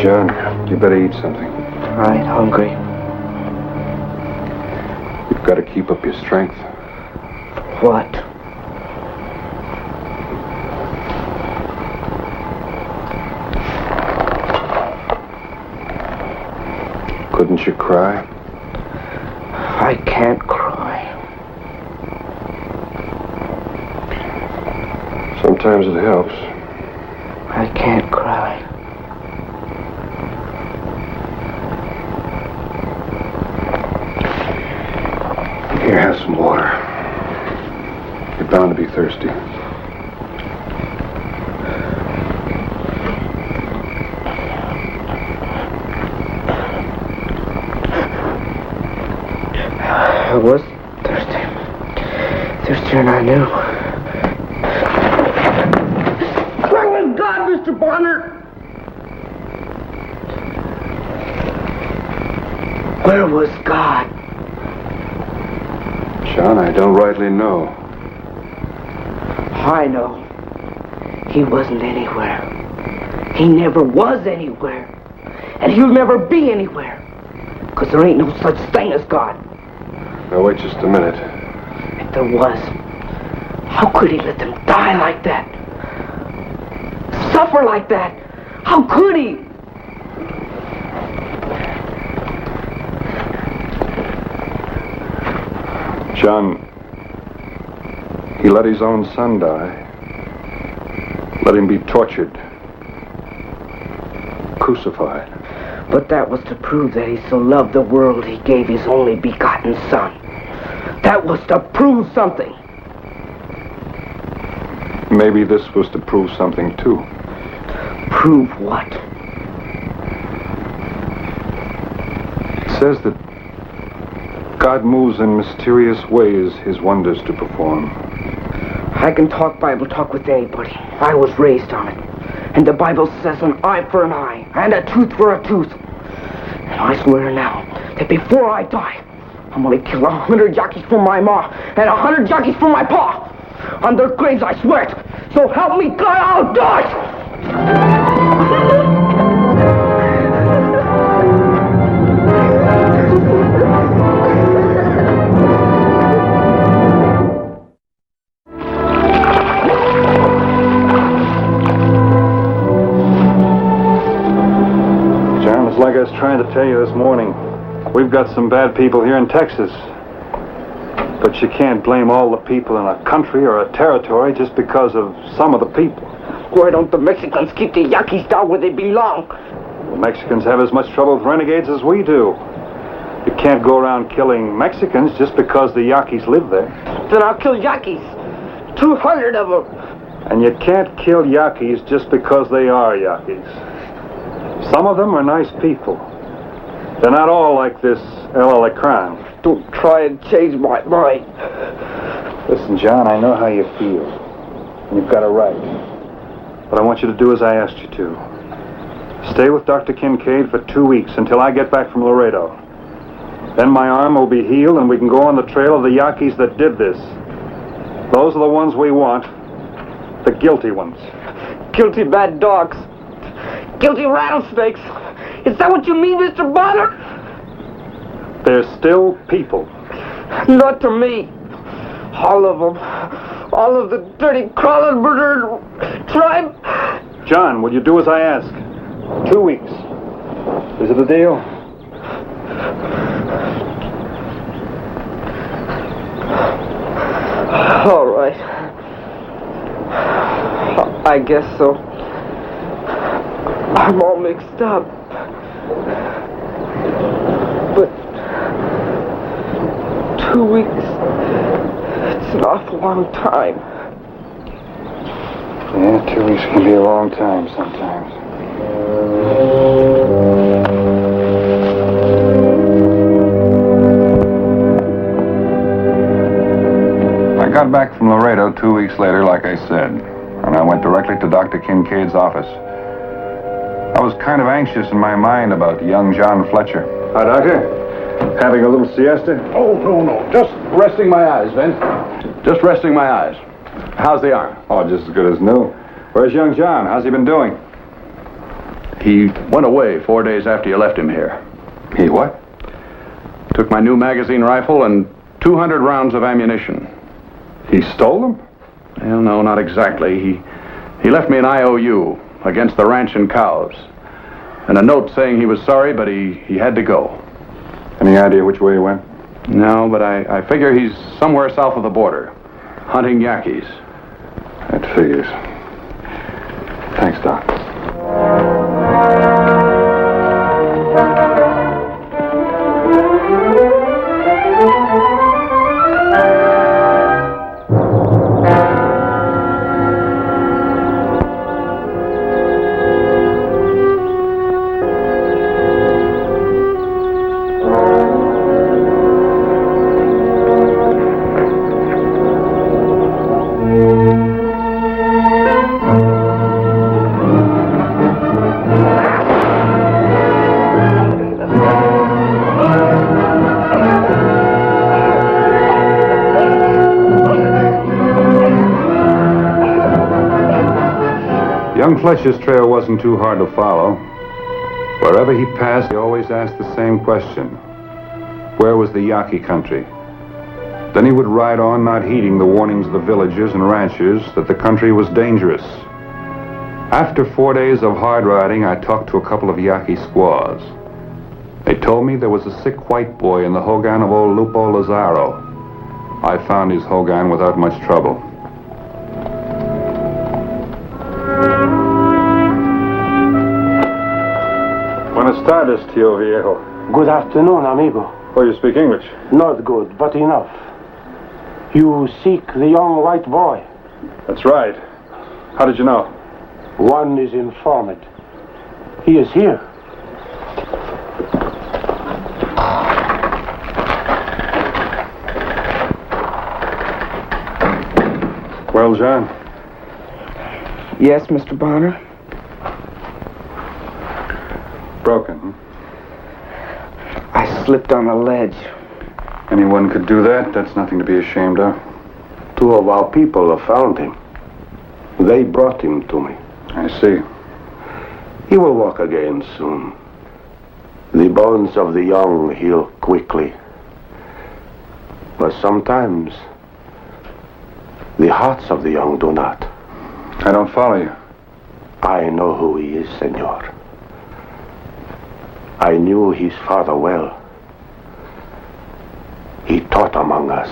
John, you better eat something. I ain't hungry. You've got to keep up your strength. What? Couldn't you cry? I can't cry. Sometimes it helps. I can't cry. Here, have some water. You're bound to be thirsty. I was thirsty. Thirstier than I knew. Where was God, Mr. Bonner? Where was God? John, I don't rightly know. I know. He wasn't anywhere. He never was anywhere. And he'll never be anywhere. Because there ain't no such thing as God. Now, wait just a minute. If there was, how could he let them die like that? Suffer like that? How could he? John, he let his own son die. Let him be tortured. Crucified. But that was to prove that he so loved the world he gave his only begotten son. That was to prove something. Maybe this was to prove something, too. Prove what? It says that God moves in mysterious ways his wonders to perform. I can talk Bible talk with anybody. I was raised on it. And the Bible says an eye for an eye and a tooth for a tooth. And I swear now that before I die, I'm going to kill 100 Yankees for my ma and 100 Yankees for my pa. On their graves, I swear it. So help me God, I'll do it! John, it's like I was trying to tell you this morning. We've got some bad people here in Texas. But you can't blame all the people in a country or a territory just because of some of the people. Why don't the Mexicans keep the Yankees down where they belong? The Mexicans have as much trouble with renegades as we do. You can't go around killing Mexicans just because the Yankees live there. Then I'll kill Yankees. 200 of them. And you can't kill Yankees just because they are Yankees. Some of them are nice people. They're not all like this El Alacran. Don't try and change my mind. Listen, John, I know how you feel. And you've got a right. What I want you to do as I asked you to. Stay with Dr. Kincaid for 2 weeks until I get back from Laredo. Then my arm will be healed and we can go on the trail of the Yankees that did this. Those are the ones we want. The guilty ones. Guilty bad dogs. Guilty rattlesnakes. Is that what you mean, Mr. Bonner? They're still people. Not to me. All of them. All of the dirty, crawling, murdered tribe. John, will you do as I ask? 2 weeks. Is it a deal? All right. I guess so. I'm all mixed up. But 2 weeks, it's an awful long time. Yeah, 2 weeks can be a long time sometimes. I got back from Laredo 2 weeks later, like I said, and I went directly to Dr. Kincaid's office. I was kind of anxious in my mind about young John Fletcher. Hi, Doctor. Having a little siesta? Oh, no. Just resting my eyes, Vince. Just resting my eyes. How's the arm? Oh, just as good as new. Where's young John? How's he been doing? He went away 4 days after you left him here. He what? Took my new magazine rifle and 200 rounds of ammunition. He stole them? Well, no, not exactly. He left me an IOU against the ranch and cows. And a note saying he was sorry, but he had to go. Any idea which way he went? No, but I figure he's somewhere south of the border, hunting Yankees. That figures. Thanks, Doc. Young Fletcher's trail wasn't too hard to follow. Wherever he passed, he always asked the same question. Where was the Yaqui country? Then he would ride on, not heeding the warnings of the villagers and ranchers that the country was dangerous. After 4 days of hard riding, I talked to a couple of Yaqui squaws. They told me there was a sick white boy in the hogan of old Lupo Lazaro. I found his hogan without much trouble. Buenas tardes, Tio Viejo. Good afternoon, amigo. Oh, you speak English? Not good, but enough. You seek the young white boy. That's right. How did you know? One is informed. He is here. Well, John? Yes, Mr. Bonner? Broken, huh? I slipped on a ledge. Anyone could do that. That's nothing to be ashamed of. 2 of our people have found him. They brought him to me. I see. He will walk again soon. The bones of the young heal quickly. But sometimes the hearts of the young do not. I don't follow you. I know who he is, senor. I knew his father well. He taught among us.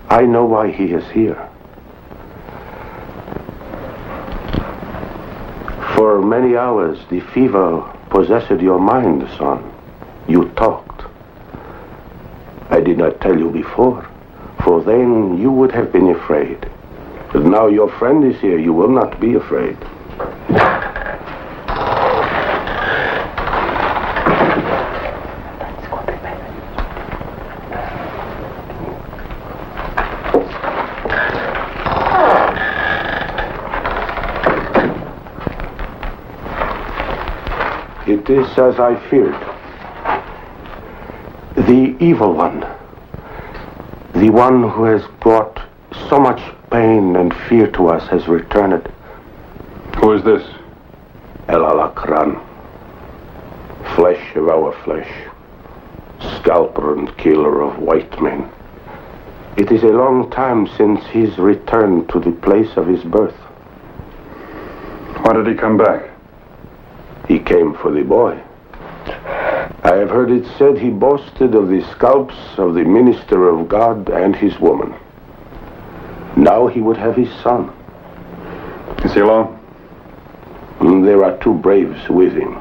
I know why he is here. For many hours, the fever possessed your mind, son. You talked. I did not tell you before, for then you would have been afraid. But now your friend is here, you will not be afraid. It is as I feared. The evil one. The one who has brought so much pain and fear to us has returned. Who is this? El Alacran. Flesh of our flesh. Scalper and killer of white men. It is a long time since he's returned to the place of his birth. Why did he come back? He came for the boy. I have heard it said he boasted of the scalps of the minister of God and his woman. Now he would have his son. Is he alone? There are 2 braves with him.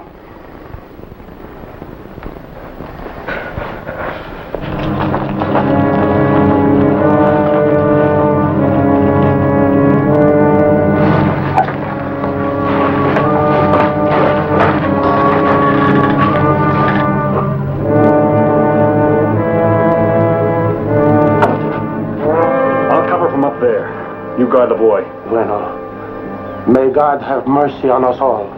You guard the boy. Bueno. May God have mercy on us all.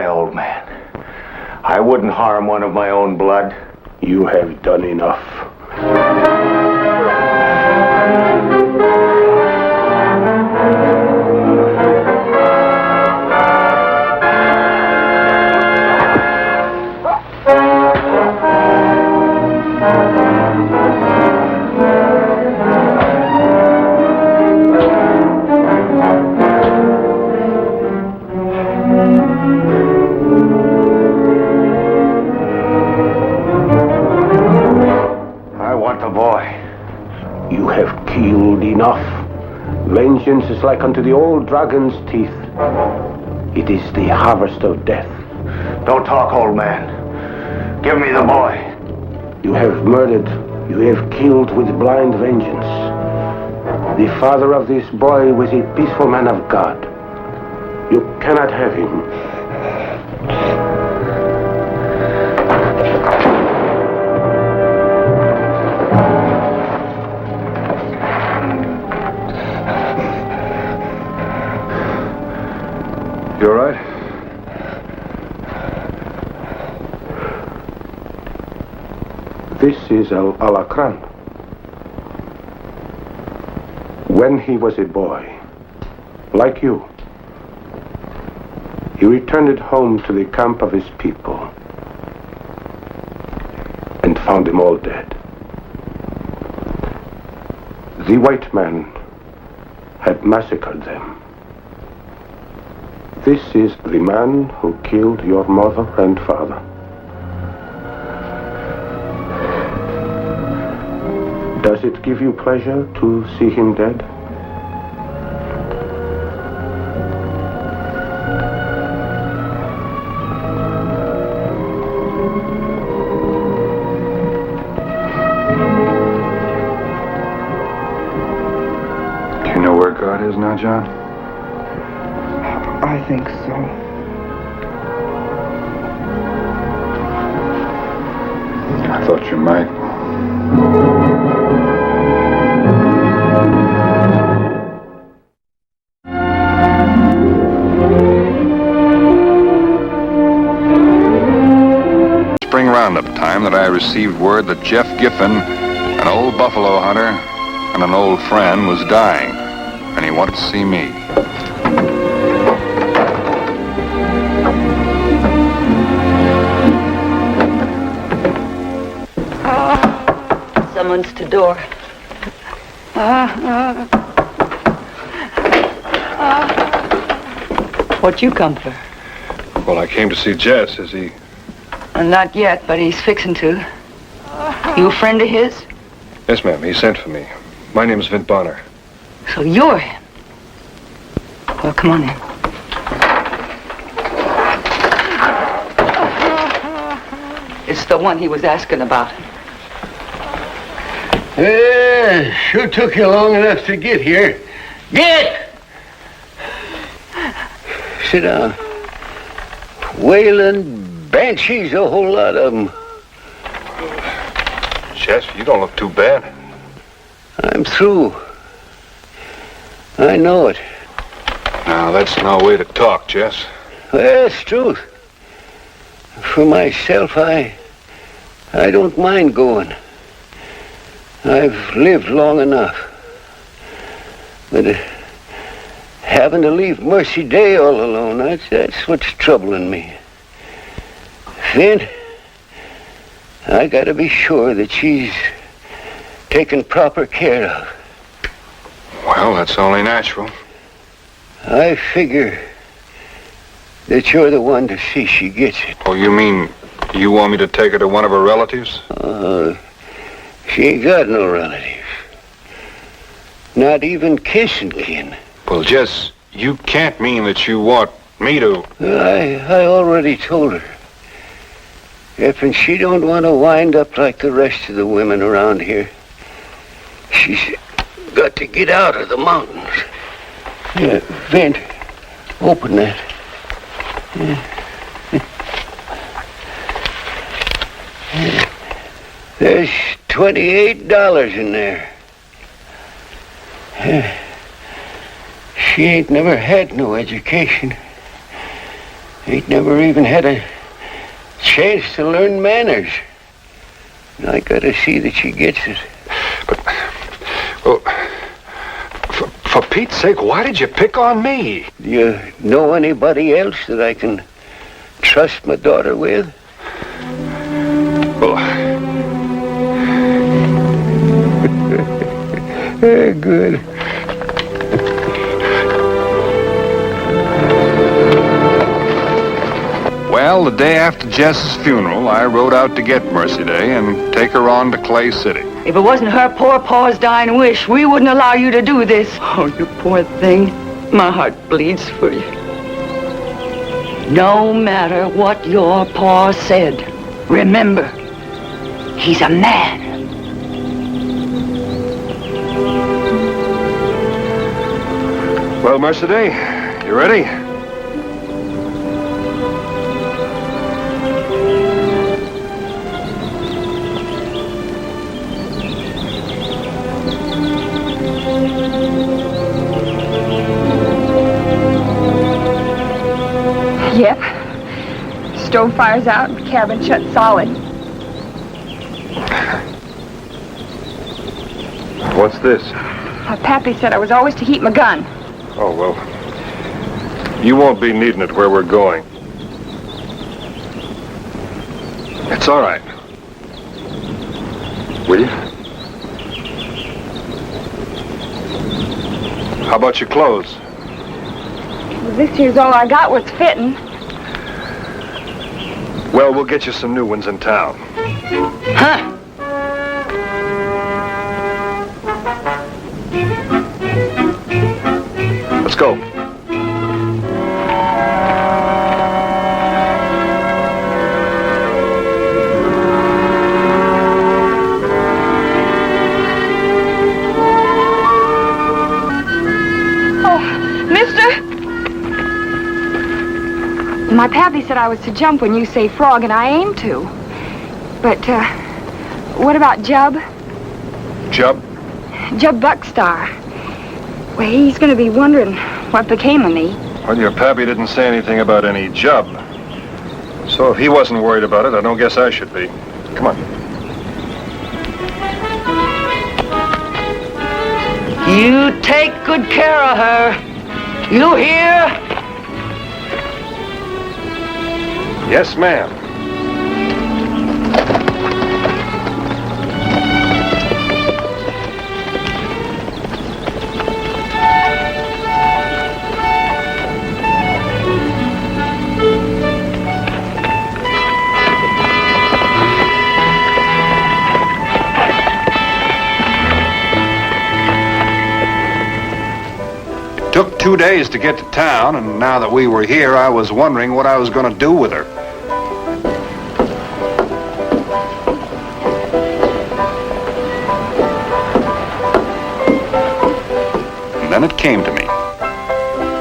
boy, old man. I wouldn't harm one of my own blood. You have done enough. You have killed enough. Vengeance is like unto the old dragon's teeth. It is the harvest of death. Don't talk, old man. Give me the boy. You have murdered. You have killed with blind vengeance. The father of this boy was a peaceful man of God. You cannot have him. You all right? This is El Alacran. When he was a boy, like you, he returned home to the camp of his people and found them all dead. The white man had massacred them. This is the man who killed your mother and father. Does it give you pleasure to see him dead? Do you know where God is now, John? I think so. I thought you might. Spring roundup time that I received word that Jeff Giffen, an old buffalo hunter and an old friend, was dying, and he wanted to see me. Someone's at the door. What you come for? Well, I came to see Jess. Is he... Not yet, but he's fixing to. You a friend of his? Yes, ma'am. He sent for me. My name is Vint Bonner. So you're him. Well, come on in. It's the one he was asking about. Sure took you long enough to get here. Get! Sit down. Wailing banshees, a whole lot of them. Jess, you don't look too bad. I'm through. I know it. Now, that's no way to talk, Jess. Well, it's truth. For myself, I don't mind going. I've lived long enough. But having to leave Mercy Day all alone, that's what's troubling me. Then, I gotta be sure that she's taken proper care of. Well, that's only natural. I figure that you're the one to see she gets it. Oh, you mean you want me to take her to one of her relatives? She ain't got no relatives. Not even kissing kin. Well, Jess, you can't mean that you want me to... I already told her. If she don't want to wind up like the rest of the women around here, she's got to get out of the mountains. Yeah, Vint, open that. There's $28 in there. She ain't never had no education. Ain't never even had a chance to learn manners. And I gotta see that she gets it. Well, for Pete's sake, why did you pick on me? Do you know anybody else that I can trust my daughter with? Well, good. Well, the day after Jess's funeral, I rode out to get Mercy Day and take her on to Clay City. If it wasn't her poor pa's dying wish, we wouldn't allow you to do this. Oh, you poor thing. My heart bleeds for you. No matter what your pa said, remember, he's a man. well, Mercy Day, you ready? Yep. Stove fire's out and cabin shut solid. What's this? Pappy said I was always to heat my gun. Oh, well, you won't be needing it where we're going. It's all right. Will you? How about your clothes? This here's all I got was fitting. Well, we'll get you some new ones in town. Huh? Let's go. My pappy said I was to jump when you say frog, and I aim to. But, what about Jub? Jub? Jub Buckstar. Well, he's gonna be wondering what became of me. Well, your pappy didn't say anything about any Jub. So if he wasn't worried about it, I don't guess I should be. Come on. You take good care of her. You hear? Yes, ma'am. Took 2 days to get to town, and now that we were here, I was wondering what I was going to do with her. And then it came to me.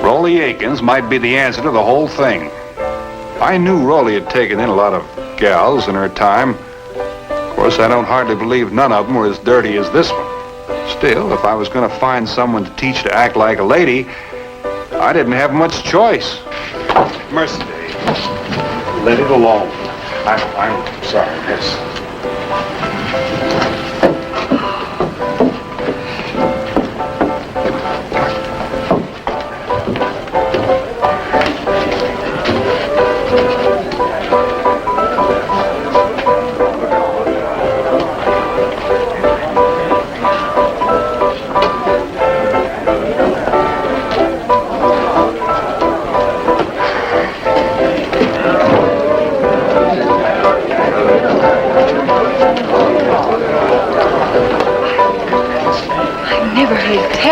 Rolly Akins might be the answer to the whole thing. I knew Rolly had taken in a lot of gals in her time. Of course, I don't hardly believe none of them were as dirty as this one. Still, if I was going to find someone to teach to act like a lady, I didn't have much choice. Mercy Day, let it alone. I'm sorry, miss.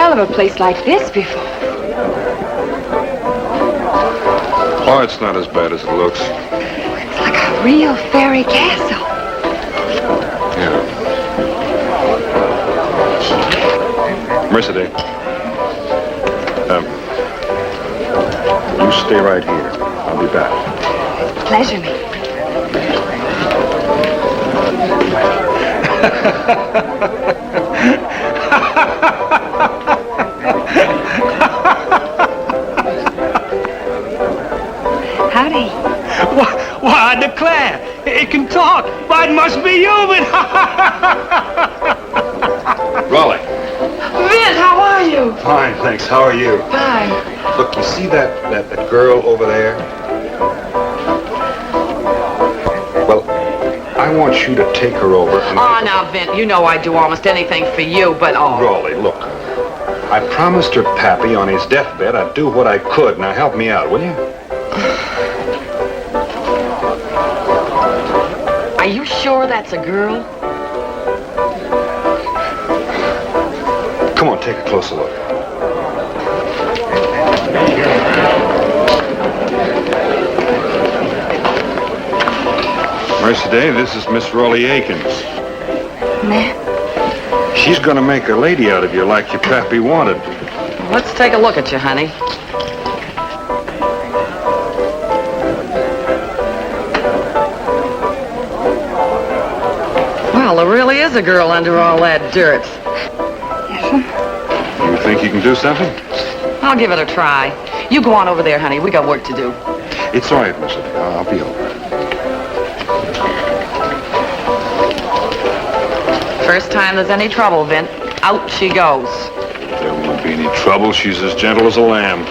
Of a place like this before. Oh, it's not as bad as it looks. It's like a real fairy castle. Yeah. Mercy Day. You stay right here. I'll be back. Pleasure me. Howdy. Why, I declare, it can talk. Why, it must be human. Raleigh. Vince, how are you? Fine, thanks. How are you? Fine. Look, you see that girl over there? Well, I want you to take her over and... Oh, now, Vint, you know I'd do almost anything for you, but oh... Raleigh, look. I promised her pappy on his deathbed I'd do what I could. Now help me out, will you? Are you sure that's a girl? Come on, take a closer look. Mercy Day, this is Miss Raleigh Akins. Ma'am? She's gonna make a lady out of you like your pappy wanted. Let's take a look at you, honey. Well, there really is a girl under all that dirt. You think you can do something? I'll give it a try. You go on over there, honey. We got work to do. It's all right, Mercy Day. I'll be over. First time there's any trouble, Vint, out she goes. There won't be any trouble. She's as gentle as a lamb.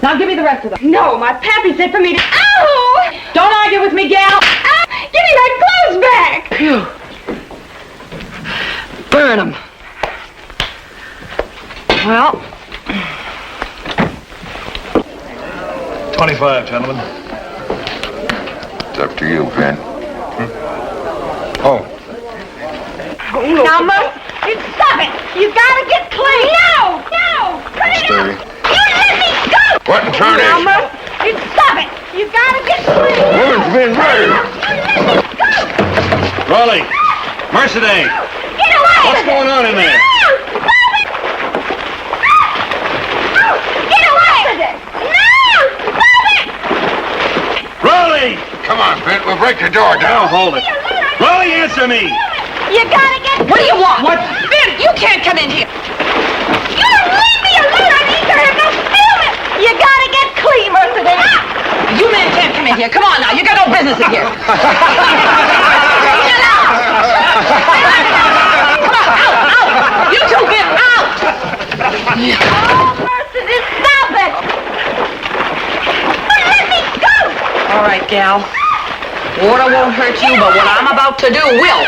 Now give me the rest of them. No, my pappy said for me to... Ow! Don't argue with me, gal. Give me my clothes back! Phew. Burn them. Well... 25, gentlemen. It's up to you, Vin. Oh. Now, Murph, you stop it! You gotta get clean! No! No! Put it Stay. out! You let me go! What in Now, tarnation? Murph, you stop it! You gotta get clean! Woman's been murdered! Raleigh! Mercy Day! Get away! What's going on in there? No! Stop it! No! Get away with it! No! Stop it! Raleigh! Come on, Vin. We'll break the door Now down. hold it. Raleigh, answer me! You gotta get... What do you want? What? Vint, you can't come in here. You leave me alone! I need to have no feeling! You gotta get clean, Mercedes! You men can't come in here. Come on now. You got no business in here. Get out! Come on, out! You two get out! Oh, Mercedes, stop it! Let me go! All right, gal. Water won't hurt you, but what I'm about to do will.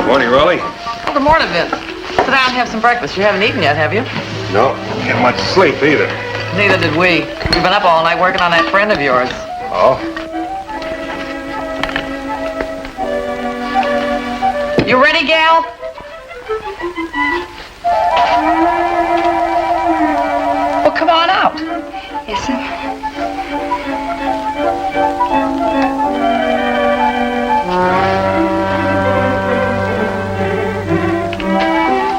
Morning, Raleigh. Oh, good morning, Vince. Sit down and have some breakfast. You haven't eaten yet, have you? No, didn't get much sleep either. Neither did we. We've been up all night working on that friend of yours. Oh? You ready, gal? Well, come on out. Yes, sir.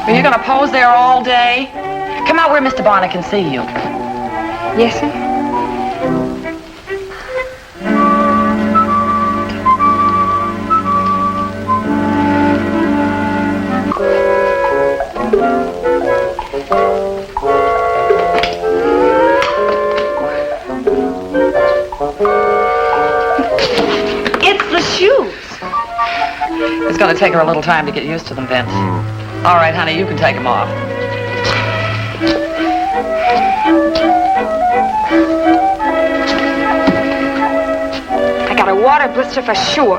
Are you going to pose there all day? Come out where Mr. Bonner can see you. Yes, sir. It's the shoes. It's going to take her a little time to get used to them, Vince. All right, honey, you can take them off. I got a water blister for sure.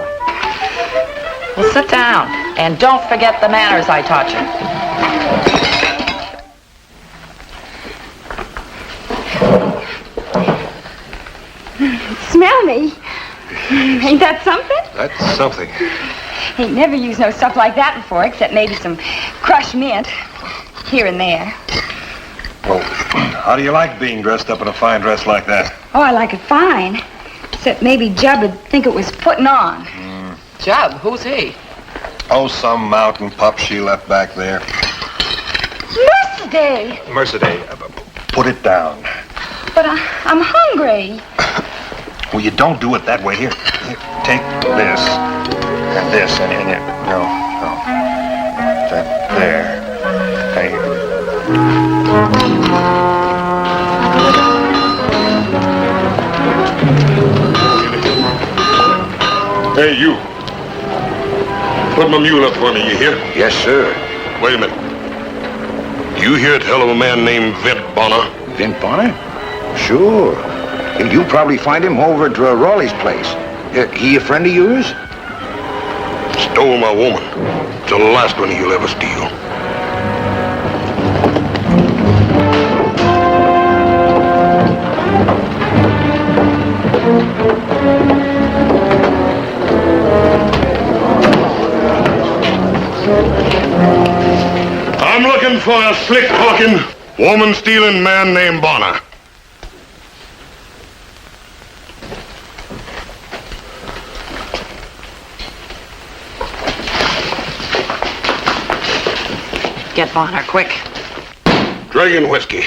Well, sit down. And don't forget the manners I taught you. Smell me. Ain't that something? That's something. Ain't never used no stuff like that before, except maybe some crushed mint here and there. Well, how do you like being dressed up in a fine dress like that? Oh, I like it fine. Except maybe Jub would think it was putting on. Jub, who's he? Oh, some mountain pup she left back there. Mercedes! Mercy Day, put it down. But I'm hungry. Well, you don't do it that way. Here, take this and this and hang it. No. That there. Hey, you. Put my mule up for me, you hear? Yes, sir. Wait a minute. You hear tell of a man named Vint Bonner? Vint Bonner? Sure. You probably find him over at Raleigh's place. He a friend of yours? Stole my woman. It's the last one he'll ever steal. I'm looking for a slick-talking, woman-stealing man named Bonner. Get Bonner, quick. Dragon whiskey.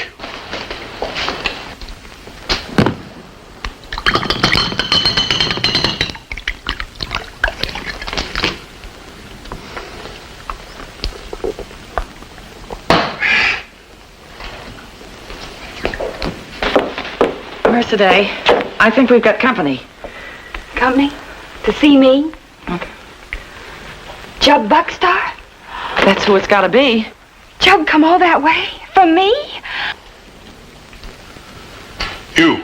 Today, I think we've got company. Company? To see me? Jub Buckstar? That's who it's got to be. Jub come all that way? For me? You.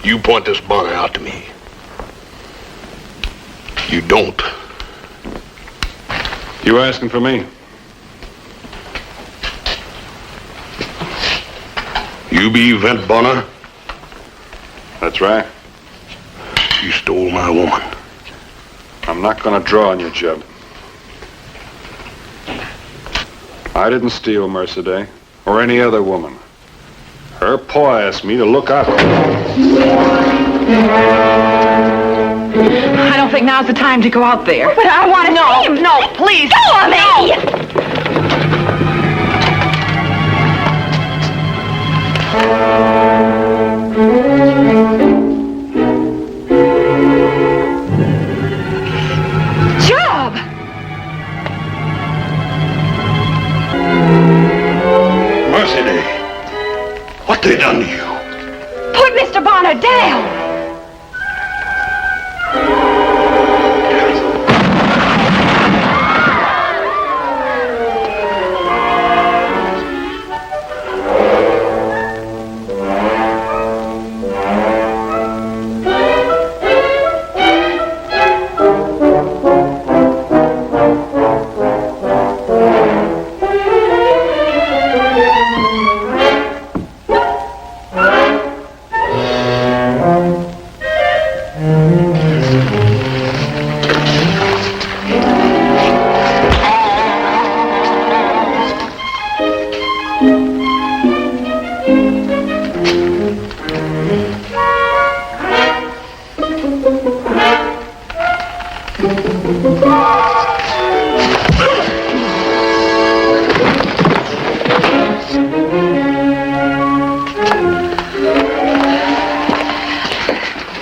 You point this Bonner out to me. You don't. You asking for me? You be Vint Bonner? That's right. You stole my woman. I'm not gonna draw on you, Jub. I didn't steal Mercedes or any other woman. Her paw asked me to look out for her. I don't think now's the time to go out there. But I want to see him. No, please. Go on me! Jub! Mercedes, what they done to you? Put Mr. Bonner down!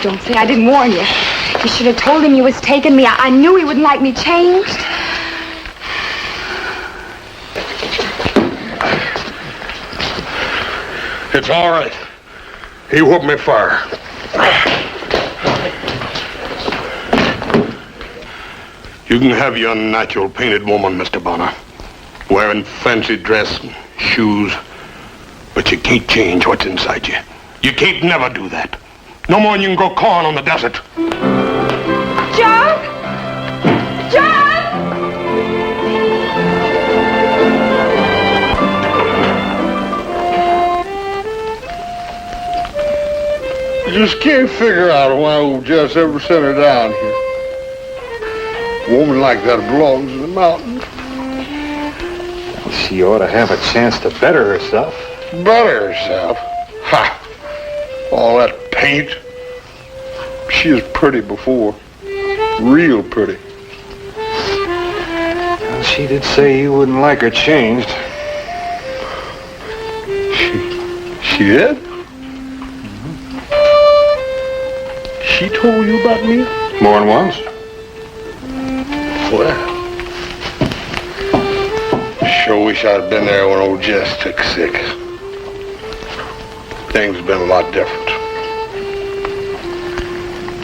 Don't say I didn't warn you. You should have told him you was taking me. I knew he wouldn't like me changed. It's all right. He whooped me fair. You can have your unnatural painted woman, Mr. Bonner, wearing fancy dress and shoes, but you can't change what's inside you. You can't never do that. No more than you can grow corn on the desert. John! John! I just can't figure out why old Jess ever sent her down here. A woman like that belongs in the mountains. She ought to have a chance to better herself. Better herself? Ha! All that paint. She was pretty before. Real pretty. Well, she did say you wouldn't like her changed. She did? She told you about me? More than once. Well, sure wish I'd been there when old Jess took sick. Things have been a lot different.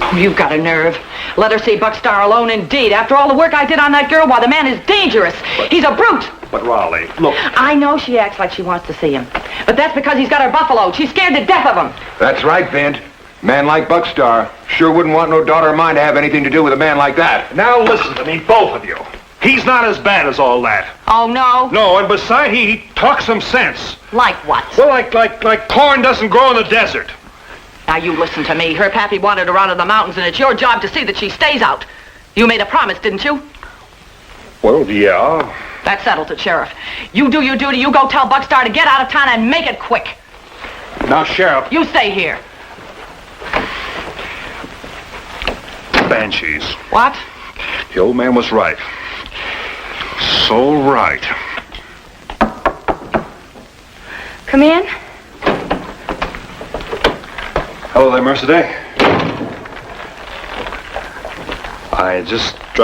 Oh, you've got a nerve. Let her see Buckstar alone indeed. After all the work I did on that girl, why, the man is dangerous. He's a brute. But Raleigh, look. I know she acts like she wants to see him. But that's because he's got her buffaloed. She's scared to death of him. That's right, Vint. Man like Buckstar sure wouldn't want no daughter of mine to have anything to do with a man like that. Now listen to me, both of you. He's not as bad as all that. Oh, no? No, and beside, he talks some sense. Like what? Well, like corn doesn't grow in the desert. Now, you listen to me. Her pappy wanted her out of the mountains, and it's your job to see that she stays out. You made a promise, didn't you? Well, yeah. That settles it, Sheriff. You do your duty. You go tell Buckstar to get out of town and make it quick. Now, Sheriff. You stay here. Banshees. What? The old man was right. So right. Come in. Hello there, Mercedes. I just